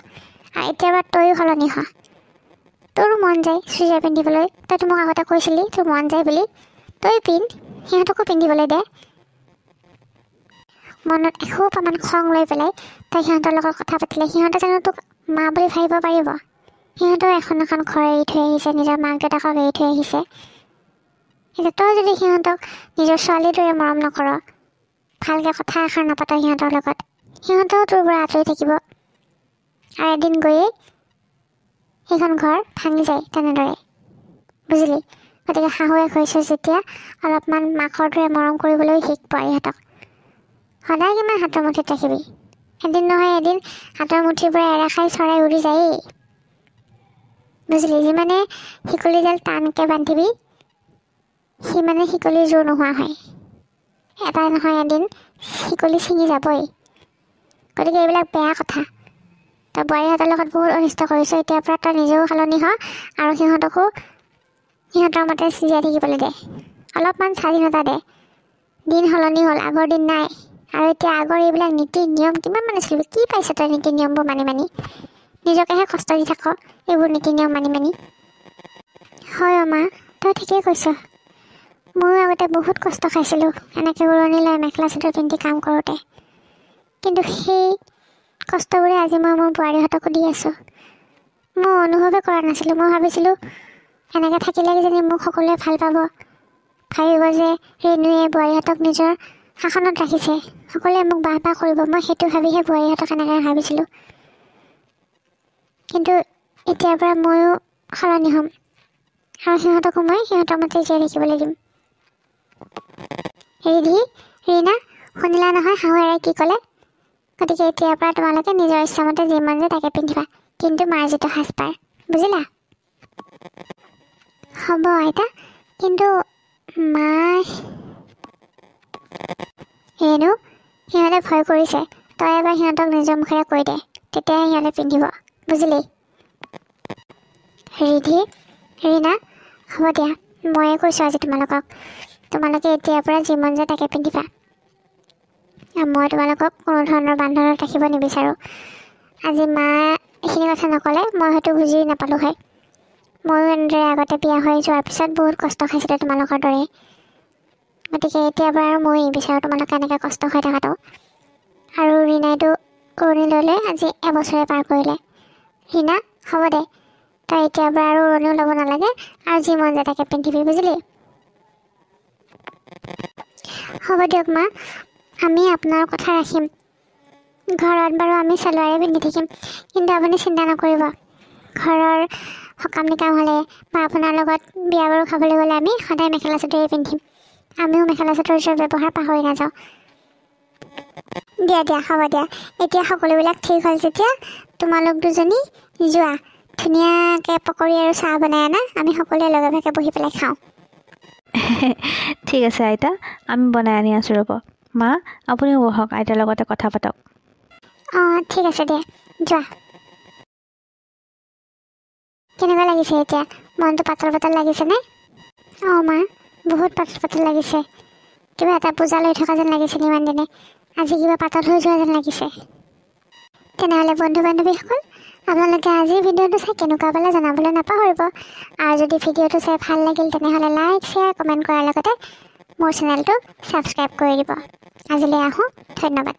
আৰু এতিয়াৰ পৰা তয়ো সলনি হ। তোৰো মন যায় চুৰিদাৰ পিন্ধিবলৈ, তইতো মোক আগতে কৈছিলি তোৰ মন যায় বুলি। তই পিন্ধ, সিহঁতকো পিন্ধিবলৈ দে। মনত এসোপামান খং লৈ পেলাই তই সিহঁতৰ লগত কথা পাতিলে সিহঁতে জানো তোক মা বুলি ভাবিব পাৰিব? সিহঁতেও এখন এখন ঘৰ এৰি থৈ আহিছে, নিজৰ মাক দেউতাকক এৰি থৈ আহিছে। এতিয়া তই যদি সিহঁতক নিজৰ ছোৱালীৰ দৰে মৰম নকৰ, ভালকৈ কথা এষাৰ নাপাত সিহঁতৰ লগত, সিহঁতেও তোৰ পৰা আঁতৰি থাকিব। আৰু এদিন গৈয়ে সেইখন ঘৰ ভাঙি যায় তেনেদৰে, বুজিলি? গতিকে শাহুৱেক হৈছ যেতিয়া অলপমান মাকৰ দৰে মৰম কৰিবলৈ শিক বোৱাৰীহঁতক। সদায় কিমান হাতৰ মুঠিত ৰাখিবি? এদিন নহয় এদিন হাতৰ মুঠিৰ পৰা এৰা খাই চৰাই উৰি যায়েই, বুজিলি? যিমানে শিকলিডাল টানকৈ বান্ধিবি সিমানে শিকলিৰ জোৰ নোহোৱা হয়। এটা নহয় এদিন শিকলি ছিঙি যাবই। গতিকে এইবিলাক বেয়া কথা। তই বোৱাৰীহঁতৰ লগত বহুত অনিষ্ট কৰিছ। এতিয়াৰ পৰা তই নিজেও সলনি হ আৰু সিহঁতকো সিহঁতৰ মতে জীয়াই থাকিবলৈ দে। অলপমান স্বাধীনতা দে। দিন সলনি হ'ল, আগৰ দিন নাই। আৰু এতিয়া আগৰ এইবিলাক নীতি নিয়ম কিমান মানি চলিবি? কি পাইছ তই নীতি নিয়মবোৰ মানি মানি? নিজকেহে কষ্ট দি থাক এইবোৰ নীতি নিয়ম মানি মানি। হয় মা, তই ঠিকেই কৈছ। ময়ো আগতে বহুত কষ্ট খাইছিলোঁ এনেকৈ উৰণি লৈ মেখেলা চাদৰ পিন্ধি কাম কৰোঁতে। কিন্তু সেই কষ্টবোৰে আজি মই মোৰ বোৱাৰীহঁতকো দি আছোঁ। মই অনুভৱে কৰা নাছিলোঁ। মই ভাবিছিলোঁ এনেকৈ থাকিলে কিজানি মোক সকলোৱে ভাল পাব, ভাবিব যে ৰেণুৱে বোৱাৰীহঁতক নিজৰ শাসনত ৰাখিছে, সকলোৱে মোক বাহ বাহ কৰিব। মই সেইটো ভাবিহে বোৱাৰীহঁতক এনেকৈ ভাবিছিলোঁ। কিন্তু এতিয়াৰ পৰা ময়ো সলনি হ'ম আৰু সিহঁতকো মই সিহঁতৰ মতে জীয়াই থাকিবলৈ দিম। ৰিধি, ৰীণা, শুনিলা নহয় শাহুৱেৰে কি ক'লে? গতিকে এতিয়াৰ পৰা তোমালোকে নিজৰ ইচ্ছামতে যি মন যায় তাকে পিন্ধিবা, কিন্তু মাৰ্জিত সাজপাৰ, বুজিলা? হ'ব আইতা, কিন্তু মাই ৰেণু, সিহঁতে ভয় কৰিছে, তই এবাৰ সিহঁতক নিজৰ মুখেৰে কৈ দে, তেতিয়াহে সিহঁতে পিন্ধিব, বুজিলি? ৰিধি, ৰীণা, হ'ব দিয়া, ময়ে কৈছোঁ আজি তোমালোকে এতিয়াৰ পৰা যি মন যায় তাকে পিন্ধিবা। মই তোমালোকক কোনো ধৰণৰ বান্ধনত ৰাখিব নিবিচাৰোঁ। আজি মা এইখিনি কথা নক'লে মই হয়তো বুজি নাপালোঁ হয়। ময়ো এনেদৰে আগতে বিয়া হৈ যোৱাৰ পিছত বহুত কষ্ট খাইছিলোঁ তোমালোকৰ দৰে। গতিকে এতিয়াৰ পৰা আৰু মই নিবিচাৰোঁ তোমালোকে এনেকৈ কষ্ট হৈ থকাটো। আৰু ৰীণাইতো উৰণি লৈ লৈ আজি এবছৰে পাৰ কৰিলে। ৰীণা, হ'ব দে, তই এতিয়াৰ পৰা আৰু উৰণিও ল'ব নালাগে আৰু যি মন যায় তাকে পিন্ধিবি, বুজিলি? হ'ব দিয়ক মা, আমি আপোনাৰ কথা ৰাখিম। ঘৰত বাৰু আমি চেলোৱাৰে পিন্ধি থাকিম, কিন্তু আপুনি চিন্তা নকৰিব। ঘৰৰ সকাম নিকাম হ'লে বা আপোনাৰ লগত বিয়া বাৰু খাবলৈ গ'লে আমি সদায় মেখেলা চাদৰেই পিন্ধিম। আমিও মেখেলা চাদৰ ব্যৱহাৰ পাহৰি নাযাওঁ। দিয়া হ'ব দিয়া, এতিয়া সকলোবিলাক ঠিক হ'ল যেতিয়া তোমালোক দুজনী যোৱা, ধুনীয়াকৈ পকৰি আৰু চাহ বনাই আনা, আমি সকলোৱে লগে ভাগে বহি পেলাই খাওঁ। ঠিক আছে আইতা, আমি বনাই আনি আছোঁ ৰ'ব। মা, আপুনিও বহক, আইতাৰ লগতে কথা পাতক। অঁ ঠিক আছে দিয়া, যোৱা। কেনেকুৱা লাগিছে এতিয়া? মনটো পাতল পাতল লাগিছেনে? অঁ মা, বহুত পাতল পাতল লাগিছে। কিবা এটা বোজা লৈ থকা যেন লাগিছিল ইমান দিনে, আজি কিবা পাতল হৈ যোৱা যেন লাগিছে। তেনেহ'লে বন্ধু বান্ধৱীসকল, আপোনালোকে আজিৰ ভিডিঅ'টো চাই কেনেকুৱা পালে জনাবলৈ নাপাহৰিব। আৰু যদি ভিডিঅ'টো চাই ভাল লাগিল তেনেহ'লে লাইক, শ্বেয়াৰ, কমেণ্ট কৰাৰ লগতে মোৰ চেনেলটো ছাবস্ক্ৰাইব কৰি দিব। আজিলৈ আহোঁ, ধন্যবাদ।